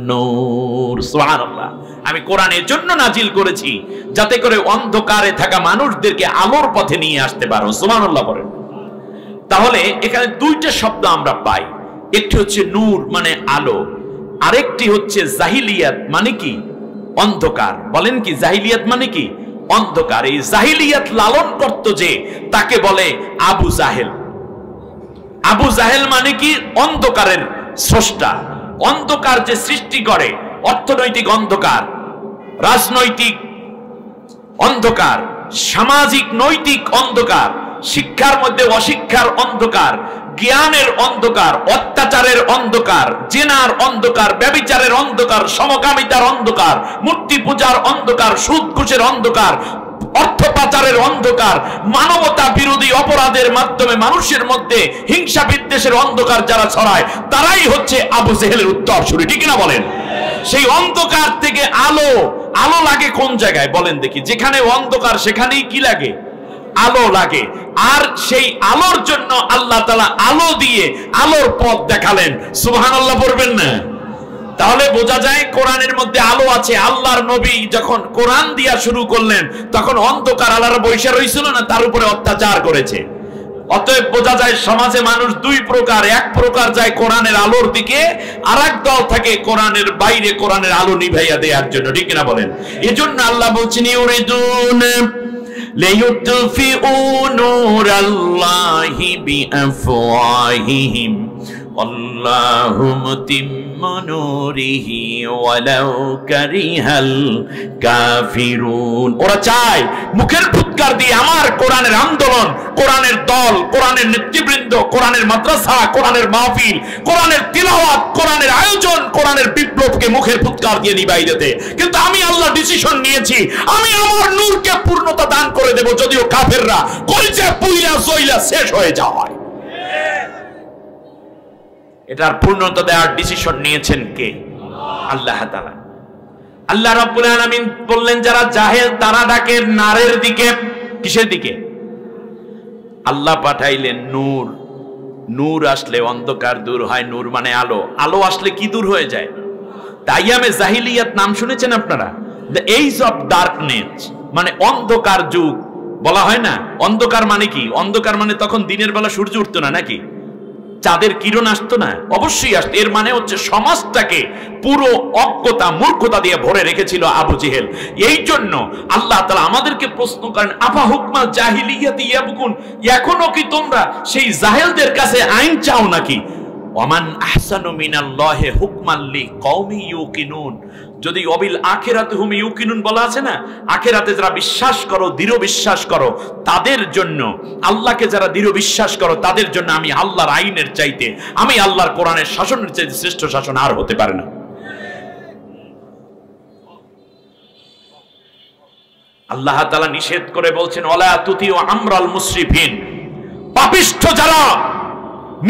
Speaker 1: নূর। সুবহানাল্লাহ। আমি কোরআনের জন্য নাজিল করেছি যাতে করে অন্ধকারে থাকা মানুষদেরকে আলোর পথে নিয়ে আসতে পারো। সুবহানাল্লাহ বলেন। তাহলে এখানে দুইটা শব্দ আমরা পাই। একটি হচ্ছে নূর মানে আলো, আরেকটি হচ্ছে জাহিলিয়াত মানে কি? অন্ধকার। বলেন কি জাহিলিয়াত মানে কি? অন্ধকার। এই জাহিলিয়াত লালন করত যে, তাকে বলে আবু জাহেল। আবু জাহেল মানে কি? অন্ধকারের স্রষ্টা। অন্ধকার যে সৃষ্টি করে, অর্থনৈতিক অন্ধকার, রাজনৈতিক অন্ধকার, সামাজিক নৈতিক অন্ধকার, শিক্ষার মধ্যে অশিক্ষার অন্ধকার, জ্ঞানের অন্ধকার, অত্যাচারের অন্ধকার, জেনার অন্ধকার, ব্যভিচারের অন্ধকার, সমকামিতার অন্ধকার, মূর্তি পূজার অন্ধকার, সুদ ঘুষের অন্ধকার, অর্থ পাচারের অন্ধকার, মানবতা বিরোধী অপরাধের মাধ্যমে মানুষের মধ্যে হিংসা বিদ্বেষের অন্ধকার যারা ছড়ায় তারাই হচ্ছে আবু জেহেলের উত্তরসূরি। ঠিক না বলেন? সেই অন্ধকার থেকে আলো আলো লাগে কোন জায়গায় বলেন দেখি? যেখানে অন্ধকার সেখানেই কি লাগে? আলো লাগে। আর সেই আলোর জন্য আল্লাহ তাআলা আলো দিয়ে আলোর পথ দেখালেন। সুবহানাল্লাহ পড়বেন না? তাহলে বোঝা যায় কোরআনের মধ্যে আলো আছে। আল্লাহর নবী যখন কোরআন দিয়া শুরু করলেন তখন অন্ধকার আল্লাহর বৈশা রইছিল না, তার উপরে অত্যাচার করেছে। অতএব বোঝা যায় সমাজে মানুষ দুই প্রকার। এক প্রকার যায় কোরআনের আলোর দিকে, আর এক দল থাকে কোরআনের বাইরে কোরআনের আলো নিভাইয়া দেওয়ার জন্য। ঠিক কিনা বলেন? এজন্য আল্লাহ বলছেন ইউরিদুন লিয়ুতফিউ নূরাল্লাহি বিআফওয়াহিহিম আল্লাহু মুতিম্মু নূরিহি ওয়ালাউ কারিহাল কাফিরুন। ওরা চায় মুখের ফুৎকার দিয়ে আমার কোরআনের আন্দোলন, কোরআনের দল, কোরআনের নেতৃবৃন্দ, কোরআনের মাদ্রাসা, কোরআনের মাহফিল, কোরআনের তিলাওয়াত, কোরআনের আয়োজন, কোরআনের বিপ্লবকে মুখের ফুৎকার দিয়ে নিভাই দিতে। কিন্তু আমি আল্লাহ ডিসিশন নিয়েছি, আমি আমার নূরকে পূর্ণতা দান করে দেব, যদিও কাফেররা কইছে পুইলা সইলা শেষ হয়ে যায়। এটার পূর্ণতা দেওয়ার ডিসিশন নিয়েছেন কে? আল্লাহ তাআলা। আল্লাহ রাব্বুল আলামিন বললেন যারা জাহেল তারা ডাকে নারের দিকে। কিসের দিকে? আল্লাহ পাঠাইলেন নূর। নূর আসলে অন্ধকার দূর হয়। নূর মানে আলো। আলো আসলে কি দূর হয়ে যায়? তাইয়ামে জাহিলিয়াত নাম শুনেছেন আপনারা? দ্য এজ অফ ডার্কনেস, মানে অন্ধকার যুগ বলা হয় না? অন্ধকার মানে কি? অন্ধকার মানে তখন দিনের বেলা সূর্য উঠতো না নাকি? চাঁদের কিরণ আসতো না? অবশ্যই আসতো। এর মানে হচ্ছে সমাজটাকে পুরো অজ্ঞতা মূর্খতা দিয়ে ভরে রেখেছিল আবু জেহেল। এই জন্য আল্লাহ তাআলা আমাদেরকে প্রশ্ন করেন আফা হুকমাল জাহিলিয়াতি ইয়াবকুন, এখনো কি তোমরা সেই জাহেলদের কাছে আইন চাও নাকি? ওয়ামান আহসানু মিনাল্লাহি হুকমান লিকওমি ইউকিনুন। যদি অবিল আখিরাতে হুম ইউকিনুন বলা আছে না, আখিরাতে যারা বিশ্বাস করো, দৃঢ় বিশ্বাস করো, তাদের জন্য, আল্লাহকে যারা দৃঢ় বিশ্বাস করো তাদের জন্য আমি আল্লাহর আইনের চাইতে, আমি আল্লাহর কোরআনের শাসনের চাইতে শ্রেষ্ঠ শাসন আর হতে পারে না। আল্লাহ তাআলা নিষেধ করে বলছেন ওয়ালা তুতিউ আমরাল মুসরিফিন। পাপিষ্ঠ যারা,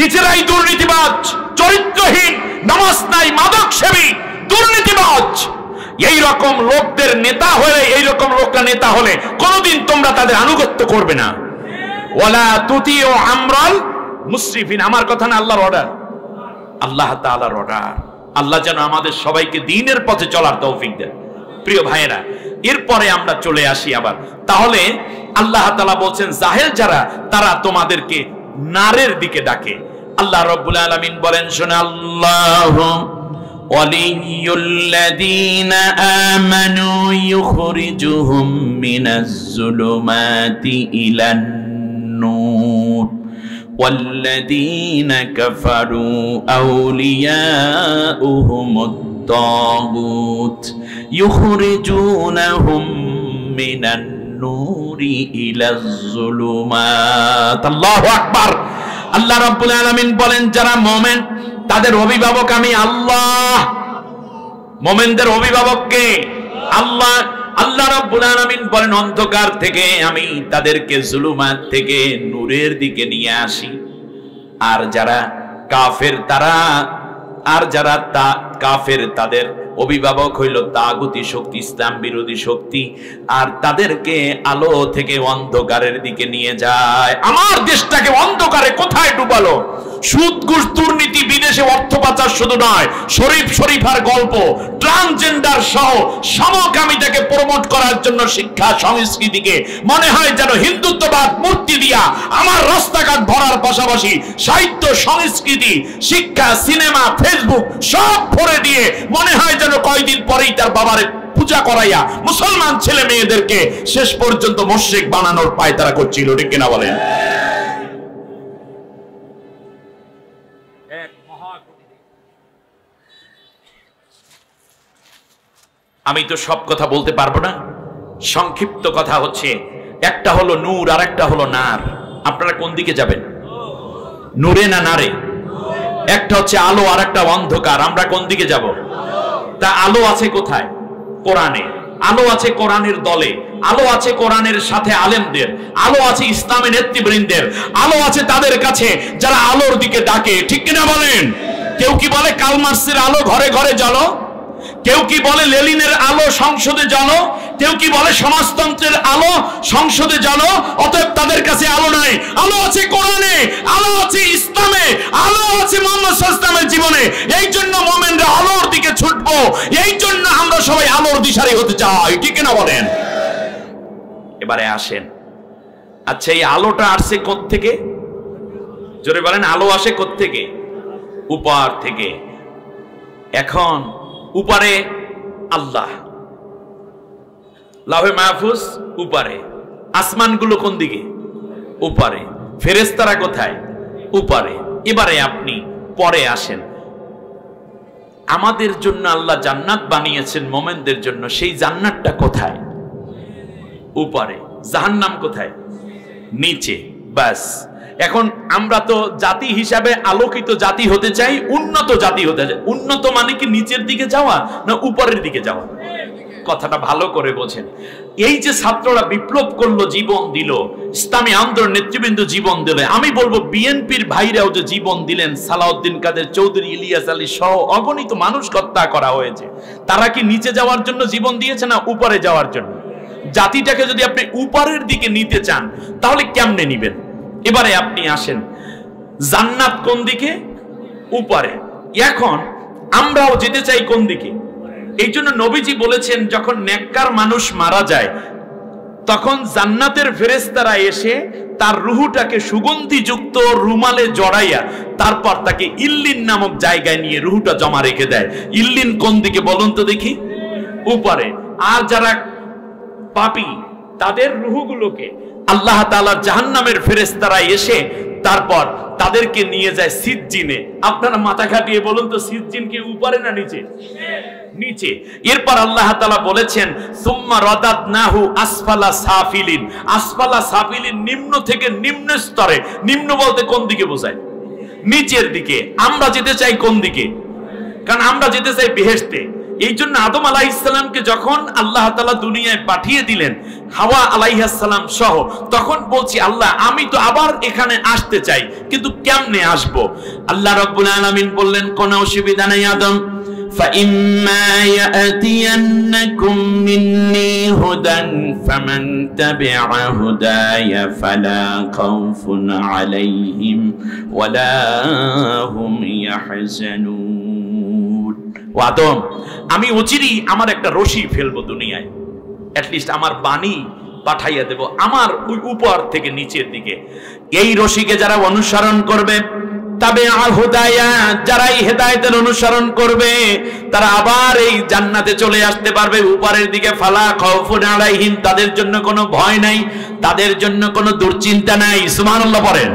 Speaker 1: নিজেরাই দুর্নীতিবাজ, চরিত্রহীন, নামাজ নাই, মাদক সেবী, দুর্নীতিবাজ, এই রকম লোকদের নেতা হলে, এই রকম লোকরা নেতা হলে কোনদিন তোমরা তাদের আনুগত্য করবে না। ওয়ালা তুতিউ আমরাল মুসরিফিন, আমার কথা না, আল্লাহর অর্ডার, আল্লাহ তাআলার অর্ডার। আল্লাহ যেন আমাদের সবাইকে দ্বীনের পথে চলার তৌফিক দেন। প্রিয় ভাইয়েরা, এরপরে আমরা চলে আসি আবার। তাহলে আল্লাহ তাআলা বলছেন জাহেল যারা, তারা তোমাদেরকে নারের দিকে ডাকে। আল্লাহ রাব্বুল আলামিন বলেন শুনে, আল্লাহু ওয়ালিয়ুল্লাযীনা আমানু ইউখরিজুহুম মিনাজ যুলুমাতি ইলান নূর ওয়াল্লাযীনা কাফারু আউলিয়াউহুমুত তাগুত ইউখরিজুনাহুম মিনান নূরি ইলাজ যুলুমাত। আল্লাহু আকবার। আল্লাহ রাব্বুল আলামিন বলেন যারা মুমিন তাদের অভিভাবক আমি আল্লাহ। মুমিনদের অভিভাবক কে? আল্লাহ। আল্লাহ রাব্বুল আলামিন বলেন অন্ধকার থেকে আমি তাদেরকে জুলুমাত থেকে নূরের দিকে নিয়ে আসি। আর যারা কাফের তারা, আর যারা কাফের তাদের অভিভাবক হইল তাগুতি শক্তি, ইসলাম বিরোধী শক্তি, আর তাদেরকে আলো থেকে অন্ধকারের দিকে নিয়ে যায়। আমার দেশটাকে অন্ধকারে কোথায় ডুবালো? সুদ ঘুষ দুর্নীতি, বিদেশে অর্থ পাচার শুধু নয়, শরীফার গল্প, ট্রান্সজেন্ডার সহ সমকামিতাকে প্রমোট করার জন্য শিক্ষা সংস্কৃতিকে মনে হয় যেন হিন্দুত্ববাদ মূর্তি দিয়া আমার রাস্তাঘাট ভরার পাশাপাশি সাহিত্য, সংস্কৃতি, শিক্ষা, সিনেমা, ফেসবুক সব ভরে দিয়ে মনে হয় যেন কয়দিন পরেই তার বাবারে পূজা করাইয়া মুসলমান ছেলে মেয়েদেরকে শেষ পর্যন্ত মুশরিক বানানোর পায়তারা করছিল। ঠিক কিনা বলেন? আমি তো সব কথা বলতে পারবো না, সংক্ষিপ্ত কথা হচ্ছে একটা হলো নূর আর একটা হলো নার। আপনারা কোন দিকে যাবেন? নূরে না নারে? একটা হচ্ছে আলো আর একটা অন্ধকার। আমরা কোন দিকে যাব? তা আলো আছে কোথায়? কোরআনে। আলো আছে কোরআনের দলে, আলো আছে কোরআনের সাথে আলেমদের, আলো আছে ইসলামের নেতৃবৃন্দের, আলো আছে তাদের কাছে যারা আলোর দিকে ডাকে। ঠিক কিনা বলেন? কেউ কি বলে কাল মার্কসের আলো ঘরে ঘরে জ্বলো? কেউ কি বলে লেনিনের আলো সংসদে জ্বালো, কেউ কি বলে সমাজতন্ত্রের আলো সংসদে জ্বালো। অতএব তাদের কাছে আলো নাই, আলো আছে কোরআনে, আলো আছে ইসলামে, আলো আছে মুহাম্মদ সাল্লাল্লাহু আলাইহি ওয়াসাল্লামের জীবনে। এই জন্য মুমিনরা আলোর দিকে ছুটবো, এই জন্য আমরা সবাই আলোর দিশারি হতে চাই, ঠিক না বলেন? এবারে আসেন, আচ্ছা এই আলোটা আসছে কোত্থেকে? জোরে বলেন, আলো আসে কোত্থেকে? উপর থেকে। এখন উপরে আল্লাহ, লাউহে মাহফুজ উপরে, আসমানগুলো কোন দিকে? উপরে। ফেরেশতারা কোথায়? উপরে। এবারে আপনি পরে আসেন, আমাদের জন্য আল্লাহ জান্নাত বানিয়েছেন মুমিনদের জন্য, সেই জান্নাতটা কোথায়? উপরে। জাহান্নাম কোথায়? নিচে। বাস। এখন আমরা তো জাতি হিসাবে আলোকিত জাতি হতে চাই, উন্নত জাতি হতে চাই। উন্নত মানে কি নিচের দিকে যাওয়া না উপরের দিকে যাওয়া? কথাটা ভালো করে বোঝেন। এই যে ছাত্ররা বিপ্লব করলো, জীবন দিল, ইসলামী আন্দোলন নেতৃবৃন্দ জীবন দিলে, আমি বলবো বিএনপির ভাইরাও যে জীবন দিলেন, সালাউদ্দিন কাদের চৌধুরী, ইলিয়াস আলী সহ অগণিত মানুষ হত্যা করা হয়েছে, তারা কি নিচে যাওয়ার জন্য জীবন দিয়েছে না উপরে যাওয়ার জন্য? জাতিটাকে যদি আপনি উপরের দিকে নিতে চান তাহলে কেমনে নিবেন? এবারে আপনি আসেন, জান্নাত কোন দিকে? উপরে। এখন আমরাও যেতে চাই কোন দিকে? এই জন্য নবীজি বলেছেন, যখন নেককার মানুষ মারা যায় তখন জান্নাতের ফেরেশতারা এসে তার রুহুটাকে সুগন্ধিযুক্ত রুমালে জড়াইয়া তারপর তাকে ইল্লিন নামক জায়গায় নিয়ে রুহুটা জমা রেখে দেয়। ইল্লিন কোন দিকে বলুন তো দেখি? উপরে। আর যারা পাপী তাদের রুহুগুলোকে আল্লাহ তাআলার জাহান্নামের ফেরেশতারা এসে তারপর তাদেরকে নিয়ে যায় সিজ্জিনে। আপনারা মাথা খাটিয়ে বলুন তো, সিজ্জিন কি উপরে না নিচে? নিচে। এরপর আল্লাহ তাআলা বলেছেন, সুম্মা রাদাদনাহু আসফালা সাফিলিন। আসফালা সাফিলিন নিম্ন থেকে নিম্ন স্তরে। নিম্ন বলতে কোন দিকে বোঝায়? নিচের দিকে। আমরা যেতে চাই কোন দিকে? কারণ আমরা যেতে চাই বেহেশতে। এই জন্য আদম আলাইহিস সালামকে যখন আল্লাহ তাআলা দুনিয়ায় পাঠিয়ে দিলেন, হাওয়া আলাইহিস সালাম সহ, তখন বলছি আল্লাহ আমি তো আবার এখানে আসতে চাই, কিন্তু কেমনে আসব? আল্লাহ রাব্বুল আলামিন বললেন, কোনো অসুবিধা নাই আদম, فَإِمَّا يَأْتِيَنَّكُم مِّنِّي هُدًى فَمَن تَبِعَ هُدَايَ فَلَا خَوْفٌ عَلَيْهِمْ وَلَا هُمْ يَحْزَنُونَ। ও আদম, আমি অচিরেই আমার একটা রশি ফেলবো দুনিয়ায়, অ্যাটলিস্ট আমার বাণী পাঠাইয়া দেব আমার ওই উপর থেকে নিচের দিকে। এই রশিকে যারা অনুসরণ করবে, তবে হুদায়া, যারা এই হেদায়েতের অনুসরণ করবে, তারা আবার এই জান্নাতে চলে আসতে পারবে উপরের দিকে। ফালা খাউফুন আলাইহিম, তাদের জন্য কোনো ভয় নাই, তাদের জন্য কোনো দুশ্চিন্তা নাই। সুবহানাল্লাহ পড়েন।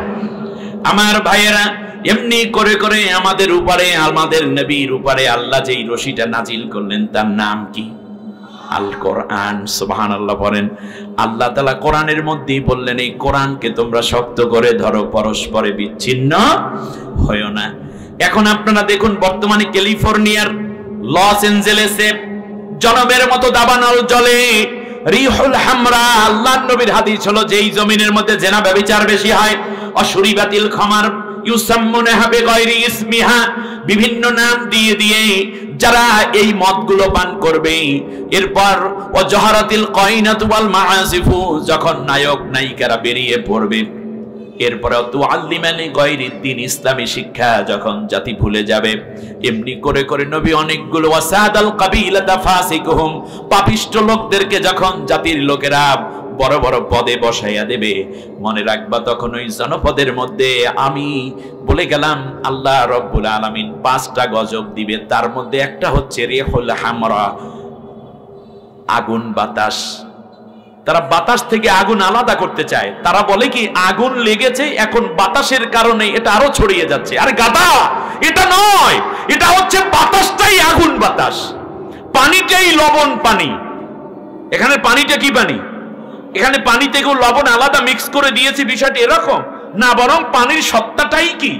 Speaker 1: আমার ভাইয়েরা, এমনি করে করে আমাদের উপরে, আমাদের নবীর উপরে আল্লাহ যেই রশিটা নাজিল করলেন তার নাম কি? আল কোরআন। সুবহানাল্লাহ পড়েন। আল্লাহ তাআলা কোরআনের মধ্যেই বললেন, এই কোরআনকে তোমরা শক্ত করে ধরো, পরস্পরে বিচ্ছিন্ন হয়ো না। এখন আপনারা দেখুন, বর্তমানে ক্যালিফোর্নিয়ার লস এঞ্জেলেসে জনমের মতো দাবানল জ্বলে, রিহুল হামরা। আল্লাহর নবীর হাদিস হলো, যেই জমিনের মধ্যে জেনা ব্যভিচার বেশি হয়, অশুরিবাতিল খামার ইউসাম্মুনাহা বিগাইরি ইসমিহা, বিভিন্ন নাম দিয়ে দিয়ে যারা এই মদগুলো পান করবে, এরপর ওয়াজহারাতিল কাইনাতু ওয়াল মাআসিফু, যখন নায়ক নায়িকারা বেরিয়ে পড়বে, এরপরে তুআল্লিমানি গায়রিদ্দিন, ইসলামী শিক্ষা যখন জাতি ভুলে যাবে, এমনি করে করে নবী অনেকগুলো ওয়াসাদাল কাবিলাতা ফাসিকুহুম, পাপিষ্ট লোকদেরকে যখন জাতির লোকেরা বড় বড় পদে বসাইয়া দেবে, মনে রাখবা তখন ওই জনপদের মধ্যে আমি বলে গেলাম আল্লাহ রব্বুল আলামিন 5টা গজব দিবে। তার মধ্যে একটা হচ্ছে রিহুল হামরা, আগুন বাতাস। তারা বাতাস থেকে আগুন আলাদা করতে চায়। তারা বলে কি, আগুন লেগেছে, এখন বাতাসের কারণে এটা আরো ছড়িয়ে যাচ্ছে। আরে গাধা, এটা নয়, এটা হচ্ছে বাতাসটাই আগুন বাতাস, পানিটাই লবণ পানি। এখানে পানিটা কি পানি? এখানে পানি থেকে লবণ আলাদা মিক্স করে দিয়েছে, বিষয়টি এরকম না, বরং পানির সত্তাটাই কি?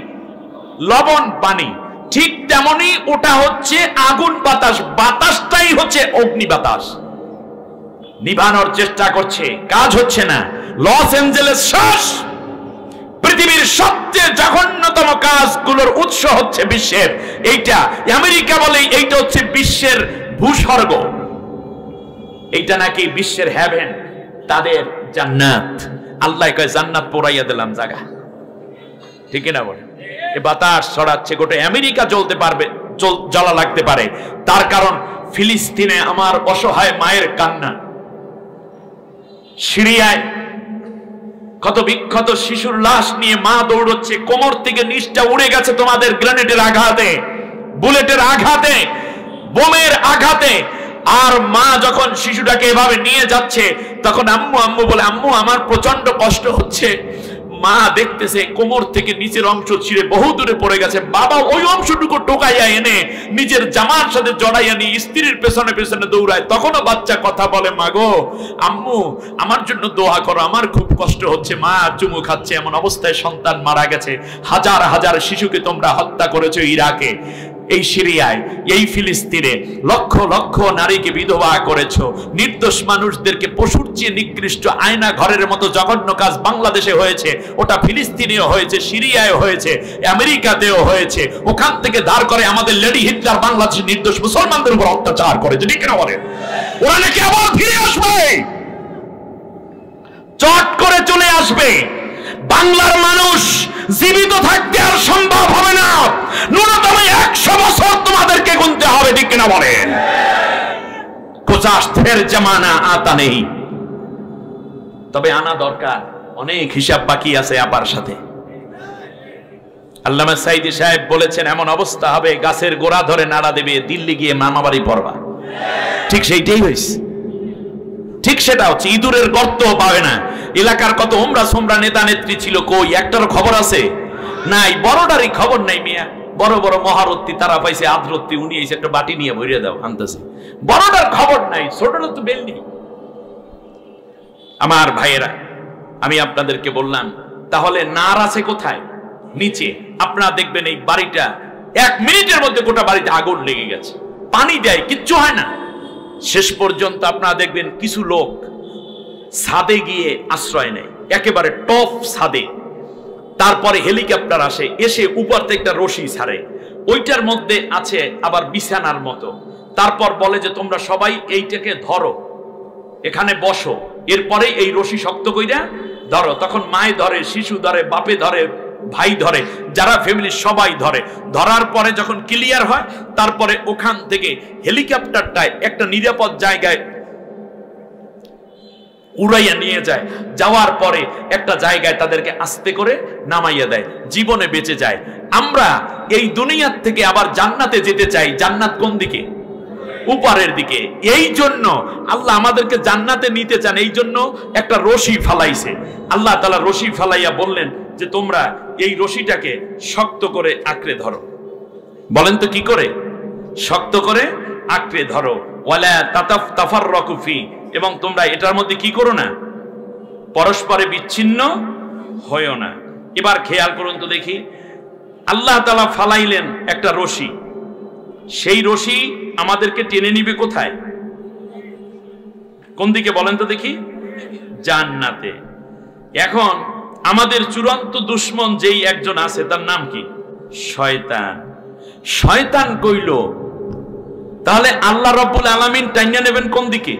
Speaker 1: লবণ পানি। ঠিক তেমনি ওটা হচ্ছে আগুন বাতাস, বাতাসটাই হচ্ছে অগ্নি বাতাস। নিভানোর চেষ্টা করছে, কাজ হচ্ছে না। লস এঞ্জেলেস শেষ। পৃথিবীর সবচেয়ে জঘন্যতম কাজগুলোর উৎস হচ্ছে বিশ্বের এইটা। আমেরিকা বলে এইটা হচ্ছে বিশ্বের ভূস্বর্গ, এইটা নাকি বিশ্বের হেভেন, তাদের জান্নাত। আল্লাহ কয় জান্নাত পোড়াইয়া দিলাম জায়গা, ঠিক না বলে? এ বাতাস ছড়াচ্ছে, গোটা আমেরিকা জ্বলতে পারবে, জ্বলা লাগতে পারে। তার কারণ ফিলিস্তিনে আমার অসহায় মায়ের কান্না, সিরিয়ায় কত বিক্ষত শিশুর লাশ নিয়ে মা দৌড়চ্ছে, কোমর থেকে নিচটা উড়ে গেছে তোমাদের গ্রেনেডের আঘাতে, বুলেটের আঘাতে, বোমের আঘাতে। আর মা যখন শিশুটাকে এভাবে নিয়ে যাচ্ছে তখন আম্মু আম্মু বলে, আম্মু আমার প্রচন্ড কষ্ট হচ্ছে। মা দেখতেছে কোমর থেকে নিচের অংশ ছিঁড়ে বহু দূরে পড়ে গেছে। বাবা ওই অংশটুকু টোকাইয়া এনে নিজের জামার সাথে জড়াইয়া নিয়ে স্ত্রীর পেছনে পেছনে দৌড়ায়। তখনও বাচ্চা কথা বলে, মাগো আম্মু আমার জন্য দোয়া করো, আমার খুব কষ্ট হচ্ছে। মা চুমু খাচ্ছে, এমন অবস্থায় সন্তান মারা গেছে। হাজার হাজার শিশুকে তোমরা হত্যা করেছো ইরাকে, এই সিরিয়ায়, এই ফিলিস্তিনে লক্ষ লক্ষ নারীকে বিধবা করেছো। নির্দোষ মানুষদেরকে পশুর চেয়ে নিকৃষ্ট আয়না ঘরের মতো জঘন্য কাজ বাংলাদেশে হয়েছে, ওটা ফিলিস্তিনেও হয়েছে, সিরিয়ায় হয়েছে, আমেরিকাতেও হয়েছে। ওখান থেকে ধার করে আমাদের লেডি হিটলার বাংলাদেশের নির্দোষ মুসলমানদের উপর অত্যাচার করেছে, ঠিক না বলেন? ওরা নাকি আবার ফিরে আসবে, চট করে চলে আসবে। বাংলার মানুষ জীবিত থাকতে আর সম্ভব হবে না, ন্যূনতম 100 বছর তোমাদেরকে গুনতে হবে, ঠিক কিনা বলেন? কোচাস্তের জামানা আতা নেই, তবে আনা দরকার, অনেক হিসাব বাকি আছে আপার সাথে। আল্লামা সাইদি সাহেব বলেছেন, এমন অবস্থা হবে গাছের গোড়া ধরে নাড়া দেবে, দিল্লি গিয়ে মামাবাড়ি পড়বা। ঠিক সেইটাই হয়েছে, ঠিক সেটা হচ্ছে। ইঁদুরের গর্ত পাবে না। এলাকার কত ওমরা সোমরা নেতা নেত্রী ছিল, কই একটার খবর আছে? নাই, বড়টারই খবর নাই মিয়া। বড় বড় মহারত্তি তারা পাইছে আদ্রত্তি, উনি এসে একটা বাটি নিয়ে ভরিয়ে দাও আনতেছে, বড়টার খবর নাই, ছোটটা তো বেল নেই। আমার ভাইয়েরা, আমি আপনাদেরকে বললাম, তাহলে নার আছে কোথায়? নিচে। আপনারা দেখবেন এই বাড়িটা 1 মিনিটের মধ্যে গোটা বাড়িতে আগুন লেগে গেছে, পানি দেয় কিচ্ছু হয় না। শেষ পর্যন্ত আপনারা দেখবেন কিছু লোক ছাদে গিয়ে আশ্রয় নেয়, একেবারে টপ ছাদে। তারপরে হেলিকপ্টার আসে, এসে উপর থেকে একটা রশি ছাড়ে, ওইটার মধ্যে আছে আবার বিছানার মতো। তারপর বলে যে তোমরা সবাই এইটাকে ধরো, এখানে বসো, এরপরে এই রশি শক্ত কইরা ধরো। তখন মায়ে ধরে, শিশু ধরে, বাপে ধরে, ভাই ধরে, যারা ফ্যামিলি সবাই ধরে। ধরার পরে যখন ক্লিয়ার হয়, তারপরে ওখান থেকে হেলিকপ্টারটায় একটা নিরাপদ জায়গায় উড়াইয়া নিয়ে যায়। যাওয়ার পরে একটা জায়গায় তাদেরকে আস্তে করে নামাইয়া দেয়, জীবনে বেঁচে যায়। আমরা এই দুনিয়ার থেকে আবার জান্নাতে যেতে চাই। জান্নাত কোন দিকে? উপরের দিকে। এই জন্য আল্লাহ আমাদেরকে জান্নাতে নিতে চান, এই জন্য একটা রশি ফালাইছে। আল্লাহ তাআলা রশি ফালাইয়া বললেন যে তোমরা এই রশিটাকে শক্ত করে আঁকড়ে ধরো। বলেন তো কি করে? শক্ত করে আঁকড়ে ধরো। ওয়ালা তাতাফাররাকু ফি, এবং তোমরা এটার মধ্যে কি করো না? পরস্পরে বিচ্ছিন্ন হয়ো না। এবার খেয়াল করুন তো দেখি, আল্লাহ তাআলা ফালাইলেন একটা রশি, সেই রশি আমাদেরকে টেনে নিবে কোথায়? কোন দিকে বলেন তো দেখি? জান্নাতে। এখন আমাদের চূড়ান্ত দুশমন যেই একজন আছে, তার নাম কি? শয়তান। শয়তান কইল তাহলে আল্লাহ রাব্বুল আলামিন টাইনা নেবেন কোন দিকে?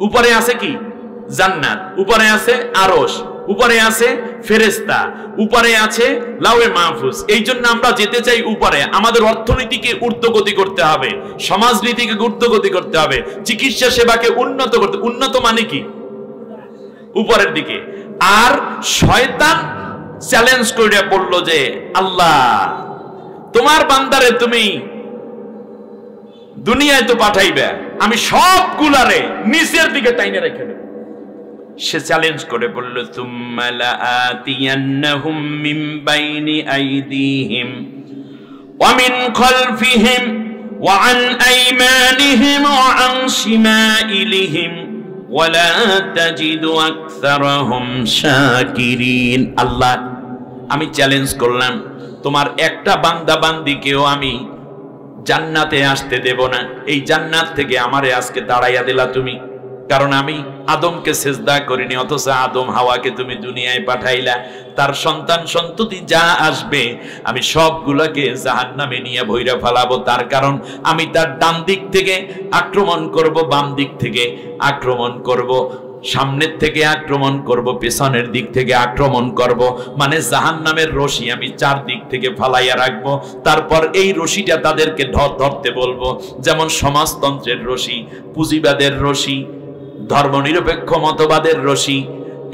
Speaker 1: উপরে আছে কি? জান্নাত, উপরে আছে আরশ, উপরে আছে ফেরেশতা, উপরে আছে লাওহে মাহফুজ। এই জন্য আমরা যেতে চাই উপরে। আমাদের অর্থনীতিকে ঊর্ধ্বগতি করতে হবে, সমাজনীতিকে ঊর্ধ্বগতি করতে হবে, চিকিৎসা সেবাকে উন্নত করতে। উন্নত মানে কি? উপরের দিকে। আর শয়তান চ্যালেঞ্জ করে বলল যে আল্লাহ তোমার বান্দারে তুমি দুনিয়ায় তো পাঠাইবে, আমি সবগুলারে নিচের দিকে টাইনে রেখে দেব। সে চ্যালেঞ্জ করে বলল তুম্মা লাআতিয়ান্নাহুম মিন বাইনি আইদিহিম ওয়া মিন খালফিহিম ওয়া আন আইমানিহিম ওয়া আন শিমাইলিহিম ওয়া লা তাজিদু আকসারাহুম শাকিরিন। আল্লাহ, আমি চ্যালেঞ্জ করলাম তোমার একটা বান্দা বান্দিকেও আমি জান্নাতে আসতে দেব না। এই জান্নাত থেকে আমারে আজকে দাঁড়াইয়া দিলা তুমি। কারণ আমি আদমকে সেজদা করিনি, অথচ আদম হাওয়াকে তুমি দুনিয়ায় পাঠাইলা। তার সন্তান সন্ততি যা আসবে আমি সবগুলোকে জাহান্নামে নিয়ে ভৈরা ফেলাবো। তার কারণ আমি তার ডান দিক থেকে আক্রমণ করব, বাম দিক থেকে আক্রমণ করব, সামনের থেকে আক্রমণ করব, পেছনের দিক থেকে আক্রমণ করব। মানে জাহান্নামের রশি আমি চার দিক থেকে ফালাইয়া রাখবো। তারপর এই রশিটা তাদেরকে ধরতে বলবো। যেমন সমাজতন্ত্রের রশি, পুঁজিবাদের রশি, ধর্মনিরপেক্ষ মতবাদের রশি,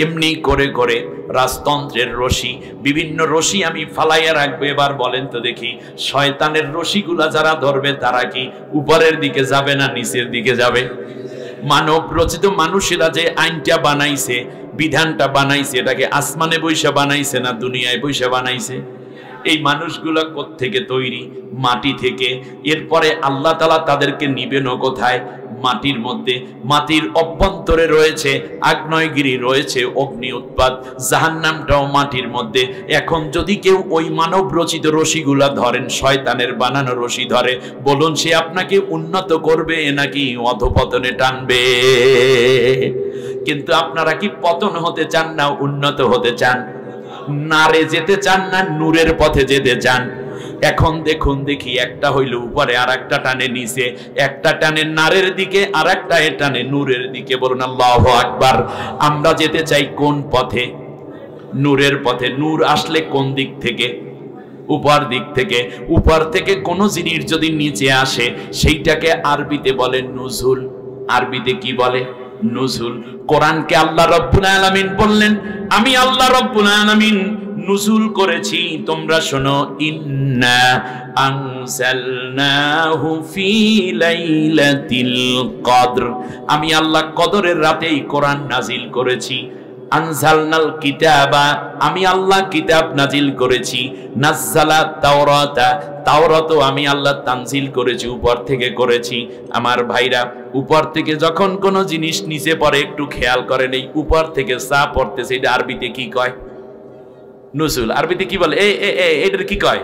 Speaker 1: এমনি করে করে রাজতন্ত্রের রশি, বিভিন্ন রশি আমি ফালাইয়া রাখবো। এবার বলেন তো দেখি, শয়তানের রশিগুলা যারা ধরবে তারা কি উপরের দিকে যাবে না নিচের দিকে যাবে? মানব রচিত মানুষেরা যে আইনটা বানাইছে, বিধানটা বানাইছে, এটাকে আসমানে বৈশা বানাইছে না দুনিয়ায় বৈশা বানাইছে? এই মানুষগুলো কোত্থেকে তৈরি? মাটি থেকে। এরপরে আল্লাহ তাআলা তাদেরকে নিবেন কোথায়? মাটির মধ্যে। মাটির অভ্যন্তরে রয়েছে আগ্নেয়গিরি, রয়েছে অগ্নি উৎপাত, জাহান্নামটাও মাটির মধ্যে। এখন যদি কেউ ওই মানব রচিত রশিগুলা ধরেন, শয়তানের বানানো রশি ধরে, বলুন সে আপনাকে উন্নত করবে নাকি অধপতনে টানবে? কিন্তু আপনারা কি পতন হতে চান না উন্নত হতে চান? নারে যেতে চান না নূরের পথে যেতে চান? এখন দেখুন দেখি, একটা হইল উপরে আর একটা টানে নিচে, একটা টানে নারের দিকে আর একটা টানে নূরের দিকে। বলুন আল্লাহু আকবার। আমরা যেতে চাই কোন পথে? নূরের পথে। নূর আসলে কোন দিক থেকে? উপর দিক থেকে। উপর থেকে কোনো জিনিস যদি নিচে আসে সেইটাকে আরবিতে বলে নুজুল। আরবিতে কি বলে? নুজুল। কোরআনকে আল্লাহ রাব্বুল আলামিন বললেন, আমি আল্লাহ রাব্বুল আলামিন নুজুল করেছি। তোমরা শোনো, ইন্না আনজালনাহু ফি লাইলাতিল কদর। আমি আল্লাহ কদরের রাতেই কোরআন নাজিল করেছি। আনজালনাল কিতাবা, আমি আল্লাহ কিতাব নাজিল করেছি। নাজ্জালা তাওরাতা, তাওরাতও আমি আল্লাহ তানজিল করেছি, উপর থেকে করেছি। আমার ভাইরা, উপর থেকে যখন কোনো জিনিস নিচে পড়ে একটু খেয়াল করেন, এই উপর থেকে চা পড়তেছে, এটা আরবিতে কি কয়? নুজুল। আরবিতে কি বলে? এটার কি কয়?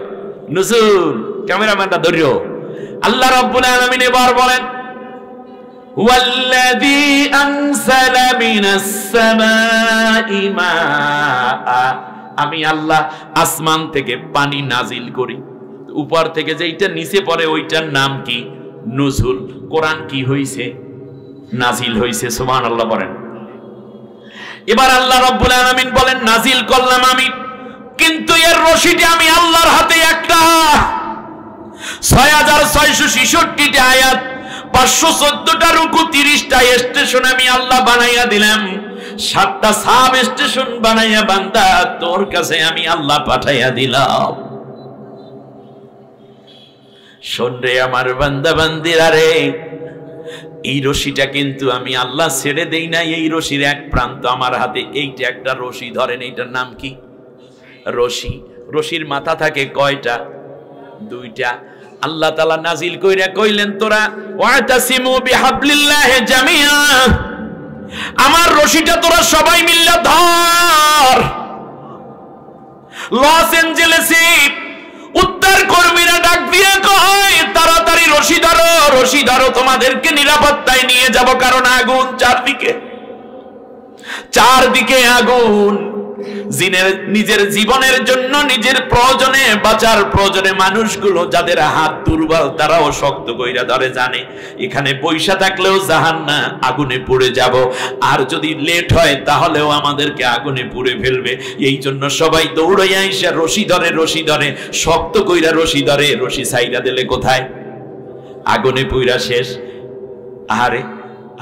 Speaker 1: নুজুল। ক্যামেরাম্যানটা ধরিও। আল্লাহ রাব্বুল আলামিন এবার বলেন, ওয়াল্লাযী আনজালা মিনাস সামাই মাআ, আমি আল্লাহ আসমান থেকে পানি নাজিল করি। উপর থেকে যেইটা নিচে পড়ে ওইটার নাম কি? নুজুল। কোরআন কি হইছে? নাজিল হইছে। সুবহানাল্লাহ বলেন। এবার আল্লাহ রাব্বুল আলামিন বলেন, নাজিল করলাম আমি, কিন্তু এর রশিটা আমি আল্লাহর হাতে একটা। 6666টা আয়াত, 514টা রুকু, 30টা স্টেশন আমি আল্লাহ বানাইয়া দিলাম। 7টা সাব স্টেশন বানাইয়া বান্দা তোর কাছে আমি আল্লাহ পাঠাইয়া দিলাম। শোন রে আমার বান্দা বান্দিরা রে, এই রশিটা কিন্তু আমি আল্লাহ ছেড়ে দেই না। এই রশির এক প্রান্ত আমার হাতে। এইটা একটা রশি ধরেন, এইটার নাম কি? রশি। রশির মাথা থাকে কয়টা? 2টা। আল্লাহ তাআলা নাজিল কইরা কইলেন, তোরা ওয়াতাসিমু বিহাবলিল্লাহি জামিআ, আমার রশিটা তোরা সবাই মিল্লা ধর। লস এঞ্জেলেসে উত্তর কর্মীরা ডাক দিয়ে কয়, তাড়াতাড়ি রশি ধরো, রশি ধরো, তোমাদেরকে নিরাপত্তায় নিয়ে যাব। কারণ আগুন চারদিকে আগুন। নিজের জীবনের জন্য, নিজের প্রয়োজনে, বাঁচার প্রয়োজনে মানুষগুলো যাদের হাত দুর্বল তারাও শক্ত কইরা ধরে, জানে এখানে পয়সা থাকলেও জাহান্নাম আগুনে পুড়ে যাব, আর যদি লেট হয় তাহলেও আমাদেরকে আগুনে পুড়ে ফেলবে। এই জন্য সবাই দৌড়াইয়া এসে রশি ধরে, শক্ত কইরা রশি ধরে। রশি ছাইরা দিলে কোথায়? আগুনে পুইরা শেষ। আরে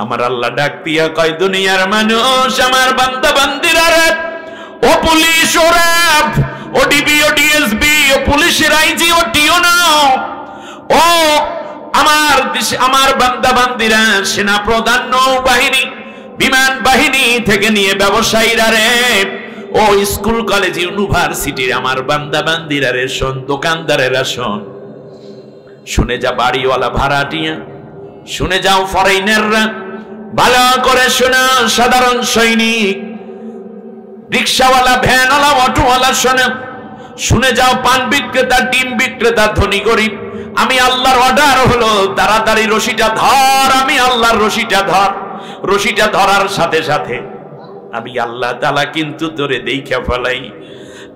Speaker 1: আমার আল্লাহ ডাক দিয়া কয়, দুনিয়ার মানুষ, আমার বান্দা বান্দিরা রে, ও পুলিশ, ও র‍্যাব, ও ডিবি, ও ডিএসবি, ও পুলিশের আইজি, ও টিওনো, ও আমার দেশে আমার বান্দা বান্দিরা, সেনা প্রধান, নৌবাহিনী, বিমান বাহিনী থেকে নিয়ে ব্যবসায়ীরা রে, ও স্কুল কলেজ ইউনিভার্সিটির আমার বান্দা বান্দিরা রে, শোন, দোকানদারেরা শোন, শুনে যা বাড়িওয়ালা ভাড়াটিয়া, শুনে যাও ফরেইনাররা, ভালো করে শোনা সাধারণ সৈনিক, রিক্সাওয়ালা, ভ্যানওয়ালা, অটোওয়ালা, শুনে যাও পান বিক্রেতা, ডিম বিক্রেতা, ধনী গরিব, আমি আল্লাহর অর্ডার হলো তাড়াতাড়ি রশিটা ধর, আমি আল্লাহর রশিটা ধর। রশিটা ধরার সাথে সাথে আমি আল্লাহ তাআলা কিন্তু তোরে দেইখা ফেলাই।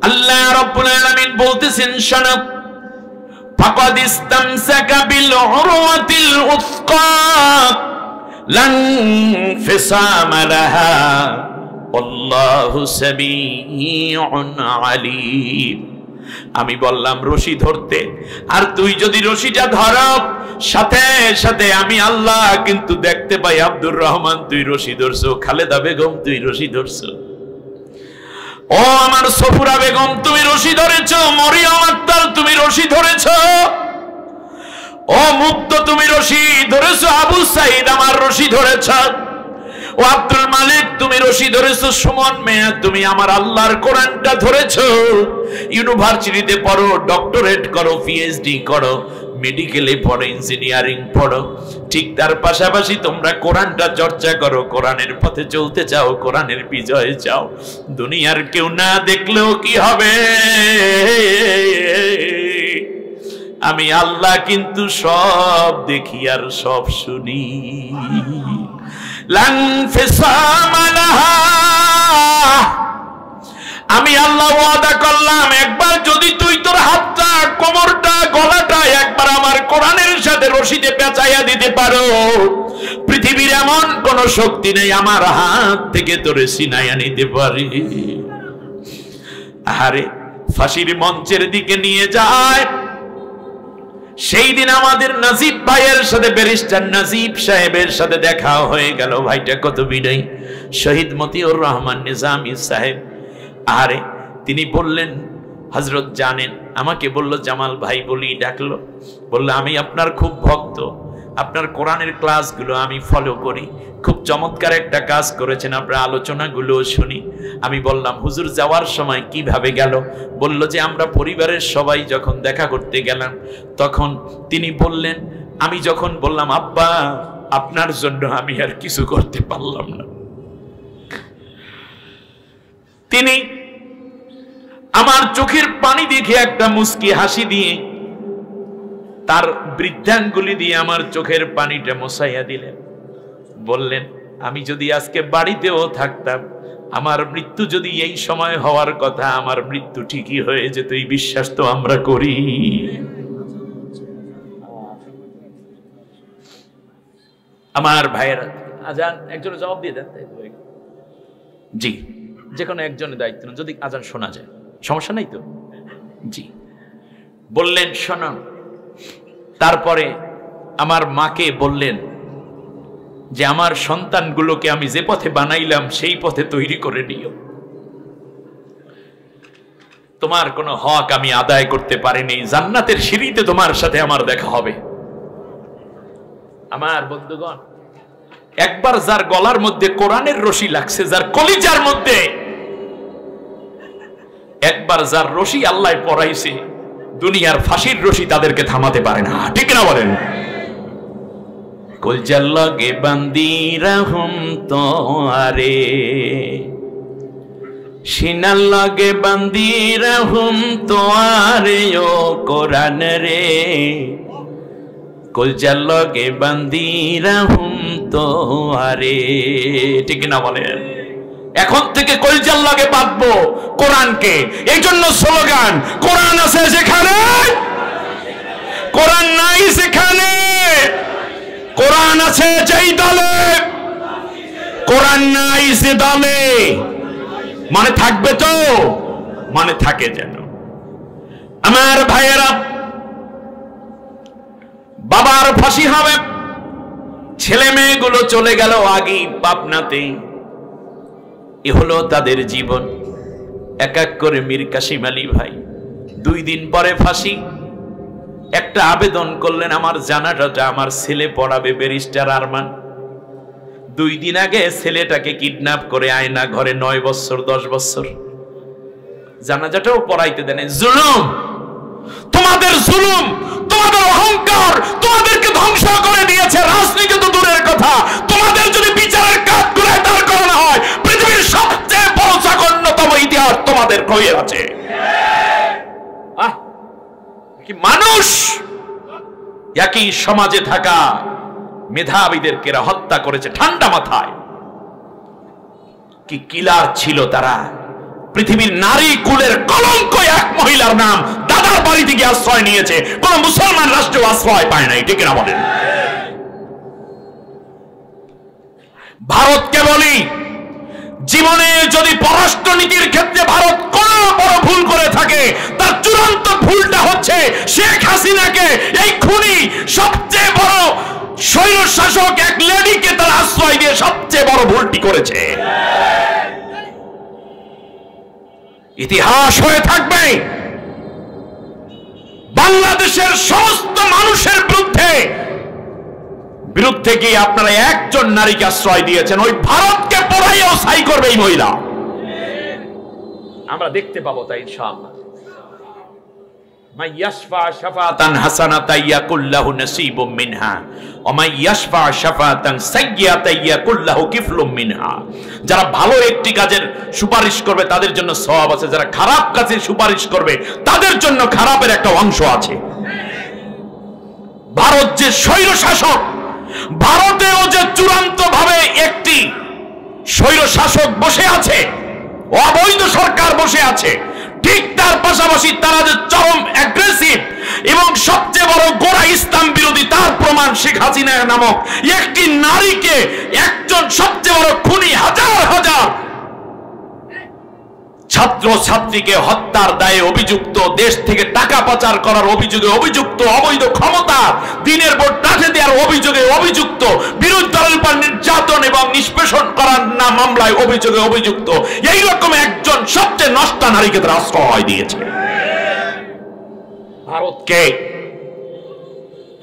Speaker 1: আল্লাহ রাব্বুল আলামিন বলতেছেন, শোনো, ফাকাদ ইসতামসাকা বিল উরওয়াতিল উসকা লান ফিসামা লাহা আল্লাহু সামিউন আলীম। আমি বললাম রশি ধরতে, আর তুই যদি রশিটা ধরো সাথে সাথে আমি আল্লাহ কিন্তু দেখতে পাই আব্দুর রহমান তুই রশি ধরছো, খালেদা বেগম তুই রশি ধরছো, ও আমার সফুরা বেগম তুমি রশি ধরেছো, মরিয়ম আক্তার তুমি রশি ধরেছো, ও মুক্ত তুমি রশি ধরেছো, আবু সাইদ আমার রশি ধরেছো, ও আব্দুল মালিক তুমি রশি ধরেছো, সুমন মেয়া তুমি আমার আল্লাহর কোরআনটা ধরেছো। ইউনিভার্সিটিতে পড়ো, ডক্টরেট করো, পিএইচডি করো, মেডিকেলে পড়ো, ইঞ্জিনিয়ারিং পড়ো, ঠিক তার পাশাপাশি তোমরা কোরআনটা চর্চা করো, কোরআনের পথে চলতে চাও, কোরআনের বিজয় চাও। দুনিয়ার কেউ না দেখলেও কি হবে, আমি আল্লাহ কিন্তু সব দেখি আর সব শুনি। আমি আল্লাহ ওয়াদা করলাম, একবার যদি তুই তোর হাতটা, কোমরটা, গলাটা একবার আমার কোরআনের সাথে রশিতে পেঁচাইয়া দিতে পারো, পৃথিবীর এমন কোন শক্তি নেই আমার হাত থেকে তোরে ছিনাইয়া নিতে পারে। আরে ফাঁসির মঞ্চের দিকে নিয়ে যায়, সেই দিন আমাদের নাজিব ভাইয়ের সাথে, ব্যারিস্টার নাজিব সাহেবের সাথে দেখা হয়ে গেল। ভাইটা কত বিনয়ী, শহীদ মতিউর রহমান নিজামী সাহেব। আরে তিনি বললেন, হযরত জানেন, আমাকে বলল জামাল ভাই বলি ডাকলো, বললো আমি আপনার খুব ভক্ত, আপনার কোরআনের ক্লাসগুলো আমি ফলো করি, খুব চমৎকার একটা কাজ করেছেন, আপনার আলোচনাগুলো শুনি। আমি বললাম হুজুর যাওয়ার সময় কিভাবে গেল? বলল যে আমরা পরিবারের সবাই যখন দেখা করতে গেলাম, তখন তিনি বললেন, আমি যখন বললাম আব্বা আপনার জন্য আমি আর কিছু করতে পারলাম না, তিনি আমার চোখের পানি দেখে একটা মুস্কি হাসি দিয়ে তার বৃদ্ধাঙ্গুলি দিয়ে আমার চোখের পানিটা মোছাইয়া দিলেন, বললেন আমি যদি আজকে বাড়িতেও থাকতাম, আমার মৃত্যু যদি এই সময় হওয়ার কথা, আমার মৃত্যু ঠিকই হয়ে যেত, এই বিশ্বাস তো আমরা করি। আমার ভাইয়েরা, আজান একজনের জবাব দিয়ে দেন। জি, যে কোনো একজনের দায়িত্ব, যদি আজান শোনা যায় সমস্যা নাই তো? জি। বললেন শোনো, তারপরে আমার মাকে বললেন যে আমার সন্তানগুলোকে আমি যে পথে বানাইলাম সেই পথে তৈরি করে নিও, তোমার কোনো হক আমি আদায় করতে পারিনি, জান্নাতের সিঁড়িতে তোমার সাথে আমার দেখা হবে। আমার বন্ধুগণ, একবার যার গলার মধ্যে কোরআনের রশি লাগছে, যার কলিজার মধ্যে একবার যার রশি আল্লাহ পরাইছে, দুনিয়ার ফাঁসির রশি তাদেরকে থামাতে পারে না, ঠিক না বলেন? কলজার লগে বান্দি রাহুম তোয়ারে, সিনার লগে বান্দি রাহুম তোয়ারে, ও কোরআন রে, কলজার লগে বান্দি রাহুম তোয়ারে, ঠিক না বলেন? এখন থেকে কলজার লগে বাঁধবো কোরআনকে। এই জন্য স্লোগান, কোরআন আছে যেখানে, কোরআন নাই সেখানে, কোরআন আছে যেই দলে, কোরআন নাই সে দলে। মানে থাকবে তো, মানে থাকে যেন। আমার ভাইয়েরা, বাবার ফাঁসি হবে, ছেলে মেয়েগুলো চলে গেল আগেই পাবনাতে, এ হলো তাদের জীবন। এক এক করে মীর কাসিম আলী ভাই 2 দিন পরে ফাঁসি। একটা আবেদন করলেন, আমার জানাজাটা আমার ছেলে পড়াবে, ব্যারিস্টার আরমান। 2 দিন আগে ছেলেটাকে কিডন্যাপ করে আয়না ঘরে 9 বছর 10 বছর, জানাজাটাও পড়াইতে দেন। জুলুম, তোমাদের জুলুম, তোমাদের অহংকার তোমাদেরকে ধ্বংস করে দিয়েছে। রাজনীতি তো দূরের কথা, তোমাদের যদি বিচারের কাজ করে দাঁড় করানো হয়, পৃথিবীর সবচেয়ে বড় জঘন্যতম ইতিহাস তোমাদের হয়ে আছে। কি মানুষ, একই সমাজে থাকা, মেধাবীদেরকে হত্যা করেছে ঠান্ডা মাথায়। কি কিলার ছিল তারা! পৃথিবীর নারী কুলের কলঙ্ক এক মহিলার নাম দাদার বাড়ি থেকে আশ্রয় নিয়েছে, কোন মুসলমান রাষ্ট্র আশ্রয় পায় নাই, ঠিক না বলেন? ভারতকে বলি, জীবনে যদি পররাষ্ট্রনীতির ক্ষেত্রে ভারত কোন বড় ভুল করে থাকে, তার চূড়ান্ত ভুলটা হচ্ছে শেখ হাসিনাকে, এই খুনি সবচেয়ে বড় স্বৈর শাসক এক লেডিকে তার আশ্রয় দিয়ে সবচেয়ে বড় ভুলটি করেছে। ইতিহাস হয়ে থাকবে বাংলাদেশের সমস্ত মানুষের বিরুদ্ধে গিয়ে আপনারা একজন নারীকে আশ্রয় দিয়েছেন, ওই ভারতকে পড়াইও সাই করবে এই মহিলা। আমরা দেখতে পাবো তাই ইনশাআল্লাহ। মাইয়াশফা শাফাতান হাসানাতান ইয়াকুল্লাহু নাসীবুম মিনহা ওয়া মাইয়াশফা শাফাতান সাইয়্যাতান ইয়াকুল্লাহু কিফলুম মিনহা। যারা ভালো একটি কাজের সুপারিশ করবে তাদের জন্য সওয়াব আছে, যারা খারাপ কাজের সুপারিশ করবে তাদের জন্য খারাপের একটা অংশ আছে। ভারত যে স্বৈর শাসক, ভারতেও যে চূড়ান্ত ভাবে একটি স্বৈর শাসক বসে আছে, অবৈধ সরকার বসে আছে, ঠিক তার পাশাপাশি তারা যে চরম অ্যাগ্রেসিভ এবং সবচেয়ে বড় গোড়া ইসলাম বিরোধী, তার প্রমাণ শেখ হাসিনা নামক একটি নারীকে, একজন সবচেয়ে বড় খুনি, হাজার হাজার ছাত্র ছাত্রীকে হত্যার দায়ে অভিযুক্ত, দেশ থেকে টাকা পাচার করার অভিযোগে অভিযুক্ত, অবৈধ ক্ষমতা দিনের পর টাকা দেওয়ার অভিযোগে অভিযুক্ত, বিরোধী দলের উপর নির্যাতন এবং নিষ্পেষণ করার না মামলায় অভিযোগে অভিযুক্ত, এইরকম একজন সবচেয়ে নষ্টা নারীকে তারা আশ্রয় দিয়েছে। ভারতকে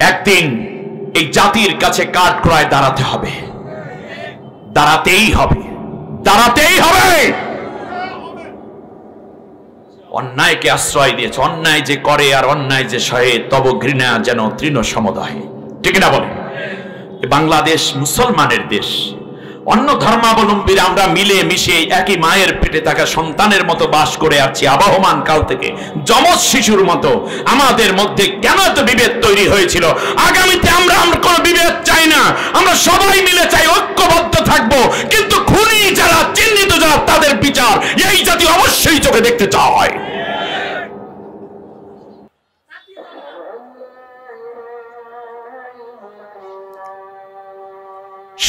Speaker 1: একদিন এই জাতির কাছে কাঠগড়ায় দাঁড়াতে হবে, দাঁড়াতেই হবে, দাঁড়াতেই হবে। অন্যায়কে আশ্রয় দিয়েছে, অন্যায় যে করে আর অন্যায় যে সহে তব ঘৃণা যেন তৃণ সমুদয়ে, ঠিক না বলে? বাংলাদেশ মুসলমানের দেশ, অন্য ধর্মাবলম্বীরা আমরা মিলে মিশে একই মায়ের পেটে থাকা সন্তানের মতো বাস করে আছি আবহমান কাল থেকে, যমজ শিশুর মতো। আমাদের মধ্যে কেন এত বিভেদ তৈরি হয়েছিল? আগামীতে আমরা কোনো বিভেদ চাই না, আমরা সবাই মিলে চাই ঐক্যবদ্ধ থাকবো, কিন্তু খুনি যারা, চিহ্নিত যারা, তাদের বিচার এই জাতি অবশ্যই চোখে দেখতে চায়।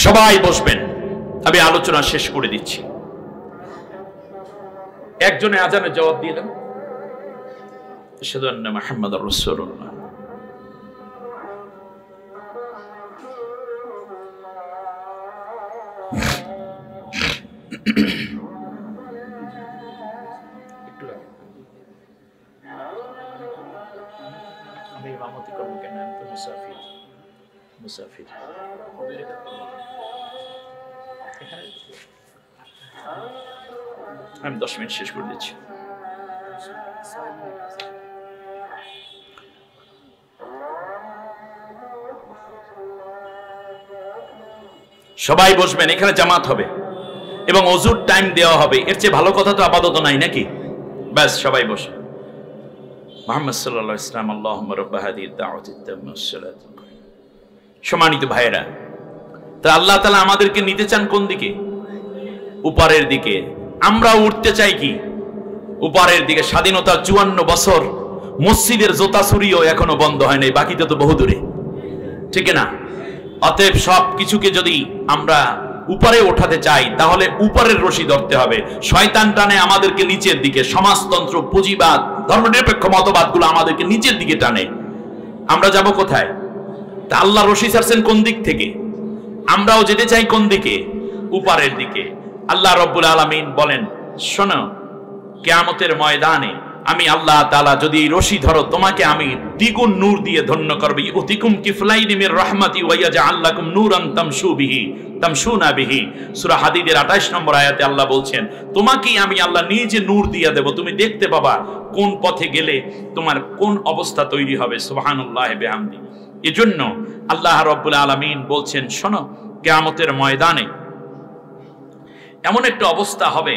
Speaker 1: সবাই বসবেন, আমি আলোচনা শেষ করে দিচ্ছি। একজনে আজানের জবাব দিয়ে দেন, আশহাদু আন্না মুহাম্মাদুর রাসূলুল্লাহ। আমি ইমামতি করব কেন? আমি তো মুসাফির। আমি 10 মিনিট শেষ করে দিচ্ছি। সবাই বসবেন, এখানে জামাত হবে এবং ওযুর টাইম দেওয়া হবে। এর চেয়ে ভালো কথা তো আপাতত নাই নাকি? ব্যাস, সবাই বসে। মুহাম্মদ সাল্লাল্লাহু আলাইহি ওয়াসাল্লাম, আল্লাহুম্মা রাব্ব হাযিহি দাওয়াতিত তাম্মা ওয়াস-সালাতু। সম্মানিত ভাইয়েরা, তা আল্লাহ তাআলা আমাদেরকে নিতে চান কোন দিকে? উপরের দিকে। আমরা উঠতে চাই কি? উপরের দিকে। স্বাধীনতা 54 বছর, মসজিদের জোতা চুরিও এখনো বন্ধ হয় নাই, বাকিতে তো বহু দূরে, ঠিক না? অতএব সব কিছুকে যদি আমরা উপরে ওঠাতে চাই তাহলে উপরের রশি ধরতে হবে। শয়তান টানে আমাদেরকে নিচের দিকে, সমাজতন্ত্র, পুঁজিবাদ, ধর্মনিরপেক্ষ মতবাদগুলো আমাদেরকে নিচের দিকে টানে। আমরা যাব কোথায়? তা আল্লাহ রশি ছাড়ছেন কোন দিক থেকে? আমরাও যেতে চাই কোন দিকে? উপরের দিকে। আল্লাহ রাব্বুল আলামিন বলেন, শোনো, কিয়ামতের ময়দানে আমি আল্লাহ তাআলা যদি এই রশি ধরো, তোমাকে আমি দ্বিগুণ নূর দিয়ে ধন্য করব। ইউতিকুম কিফলাইনি মির রাহমাতি ওয়া ইয়াজআল লাকুম নূরান তামশুনা বিহি। সূরা হাদীদের 28 নম্বর আয়াতে আল্লাহ বলছেন, তোমাকেই আমি আল্লাহ নিজে নূর দিয়ে দেব, তুমি দেখতে পাবা কোন পথে গেলে তোমার কোন অবস্থা তৈরি হবে। সুবহানাল্লাহি বিহামদি। এজন্য আল্লাহ রাব্বুল আলামিন বলছেন, শোনো, কিয়ামতের ময়দানে এমন একটা অবস্থা হবে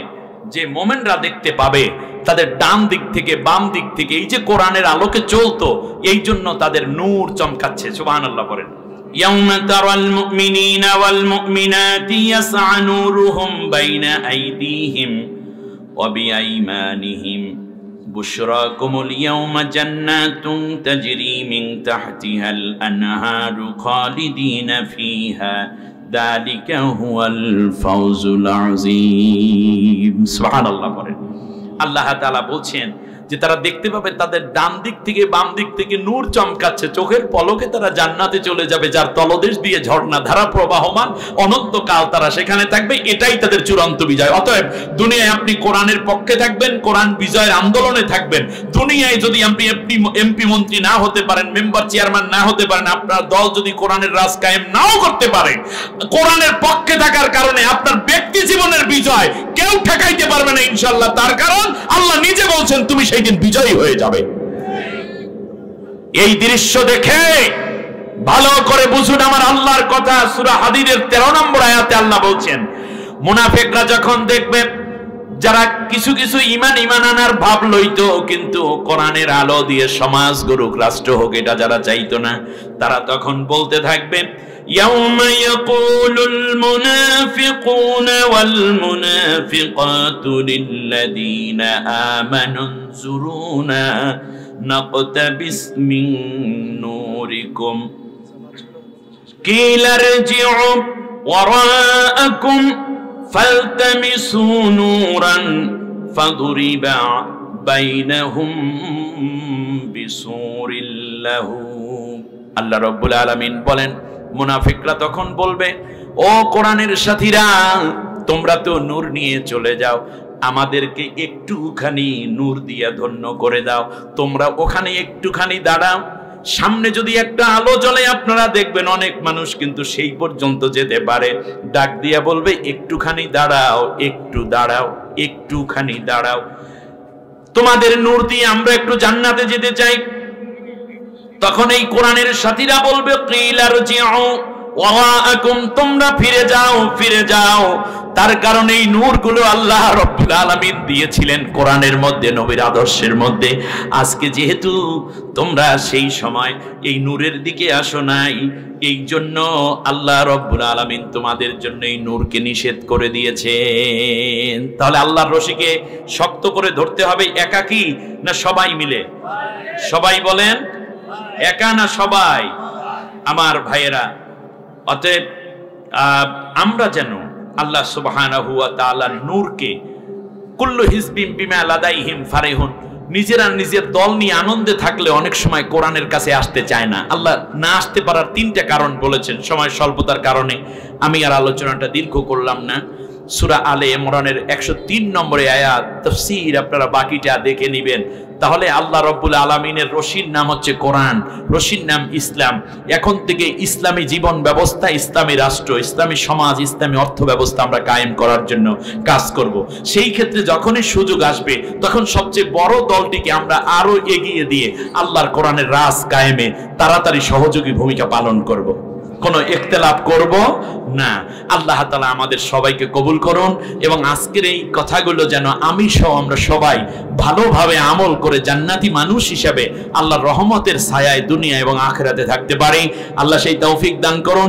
Speaker 1: যে মুমিনরা দেখতে পাবে তাদের ডান দিক থেকে বাম দিক থেকে এই যে কোরআনের আলোকে চলতো, এই জন্য তাদের নূর চমকাচ্ছে। সুবহানাল্লাহ বলেন। يوم ترى المؤمنين والمؤمنات يسعى نورهم بين أيديهم وبأيمانهم بشراكم اليوم جنات تجري من تحتها الأنهار خالدين فيها ذلك هو الفوز العظيم سبحان الله আল্লাহ তাআলা বলছেন যে তারা দেখতে পাবে তাদের ডান দিক থেকে বাম দিক থেকে নূর চমকাচ্ছে, চোখের পলকে তারা জান্নাতে চলে যাবে, যার তলদেশ দিয়ে ঝর্ণা ধারা প্রবাহমান, অনন্তকাল তারা সেখানে থাকবে। এটাই তাদের চূড়ান্ত বিজয়। অতএব দুনিয়ায় আপনি কোরআনের পক্ষে থাকবেন, কোরআন বিজয়ের আন্দোলনে থাকবেন। দুনিয়ায় যদি আপনি এমপি মন্ত্রী না হতে পারেন, মেম্বার চেয়ারম্যান না হতে পারেন, আপনার দল যদি কোরআনের রাজ কায়েম নাও করতে পারে, কোরআনের পক্ষে থাকার কারণে আপনার ব্যক্তি জীবনের বিজয় কেউ ঠেকাইতে পারবে না ইনশাআল্লাহ। তার কারণ আল্লাহ নিজে বলছেন তুমি সেই দিন বিজয়ী হয়ে যাবে। এই দৃশ্য দেখে ভালো করে বুঝুন আমার আল্লাহর কথা। সূরা হাদীদের 13 নম্বর আয়াতে আল্লাহ বলছেন, মুনাফিকরা যখন দেখবে যারা কিছু কিছু ঈমান আনার ভাব লইতো কিন্তু কোরআনের আলো দিয়ে সমাজ গড়ুক, রাষ্ট্র হোক, এটা যারা চাইতো না, তারা তখন বলতে থাকবে يوم يقول المنافقون والمنافقات للذين آمنوا انظرونا نقتبس من نوركم قيل ارجعوا وراءكم فالتمسوا نورا فضرب بينهم بسور له আল্লাহ রাব্বুল আলামিন বলেন, মুনাফিকরা তখন বলবে, ও কোরআনের সাথীরা, তোমরা তো নূর নিয়ে চলে যাও, আমাদেরকে একটুখানি নূর দিয়া ধন্য করে দাও, তোমরা ওখানে একটুখানি দাঁড়াও, সামনে যদি একটা আলো জ্বলে আপনারা দেখবেন অনেক মানুষ কিন্তু সেই পর্যন্ত যেতে পারে। ডাক দিয়া বলবে, একটুখানি দাঁড়াও, একটু দাঁড়াও, একটুখানি দাঁড়াও, তোমাদের নূর দিয়ে আমরা একটু জান্নাতে যেতে চাই। তখন এই কোরআনের সাথীরা বলবে, তোমরা ফিরে যাও, ফিরে যাও। তার কারণে এই নূরগুলো আল্লাহ রাব্বুল আলামিন দিয়েছিলেন কোরআনের মধ্যে, নবীর আদর্শের মধ্যে। আজকে যেহেতু তোমরা সেই সময় এই নূরের দিকে আসো নাই, এই জন্য আল্লাহ রাব্বুল আলামিন তোমাদের জন্য এই নূরকে নিষেধ করে দিয়েছেন। তাহলে আল্লাহর রশিকে শক্ত করে ধরতে হবে, একাকী না সবাই মিলে? সবাই বলেন, একা না সবাই? আমার ভাইয়েরা, অতএব আমরা যেন আল্লাহ সুবহানাহু ওয়া তাআলার নূরকে, কুল্লু হিজবিন বিমা লাদাইহিম ফারিহুন, নিজেরা নিজের দল নিয়ে আনন্দে থাকলে অনেক সময় কোরআনের কাছে আসতে চায় না। আল্লাহ না আসতে পারার 3টা কারণ বলেছেন, সময় স্বল্পতার কারণে আমি আর আলোচনাটা দীর্ঘ করলাম না। সূরা আলে ইমরানের 103 নম্বরে আয়াত, তাফসীর আপনারা বাকিটা দেখে নেবেন। তাহলে আল্লাহ রাব্বুল আলামিনের রশির নাম হচ্ছে কোরআন, রশির নাম ইসলাম। এখন থেকে ইসলামী জীবন ব্যবস্থা, ইসলামী রাষ্ট্র, ইসলামী সমাজ, ইসলামী অর্থ ব্যবস্থা আমরা কায়েম করার জন্য কাজ করব। সেই ক্ষেত্রে যখনই সুযোগ আসবে তখন সবচেয়ে বড় দলটিকে আমরা আরো এগিয়ে দিয়ে আল্লাহর কোরআনের রাজ কায়েমে তাড়াতাড়ি সহযোগী ভূমিকা পালন করব, কোনো ইখতিলাফ করব না। আল্লাহ তাআলা আমাদের সবাইকে কবুল করুন এবং আজকের এই কথাগুলো যেন আমি সহ আমরা সবাই ভালোভাবে আমল করে জান্নাতি মানুষ হিসেবে আল্লাহর রহমতের ছায়ায় দুনিয়া এবং আখিরাতে থাকতে পারি। আল্লাহ সেই তৌফিক দান করুন।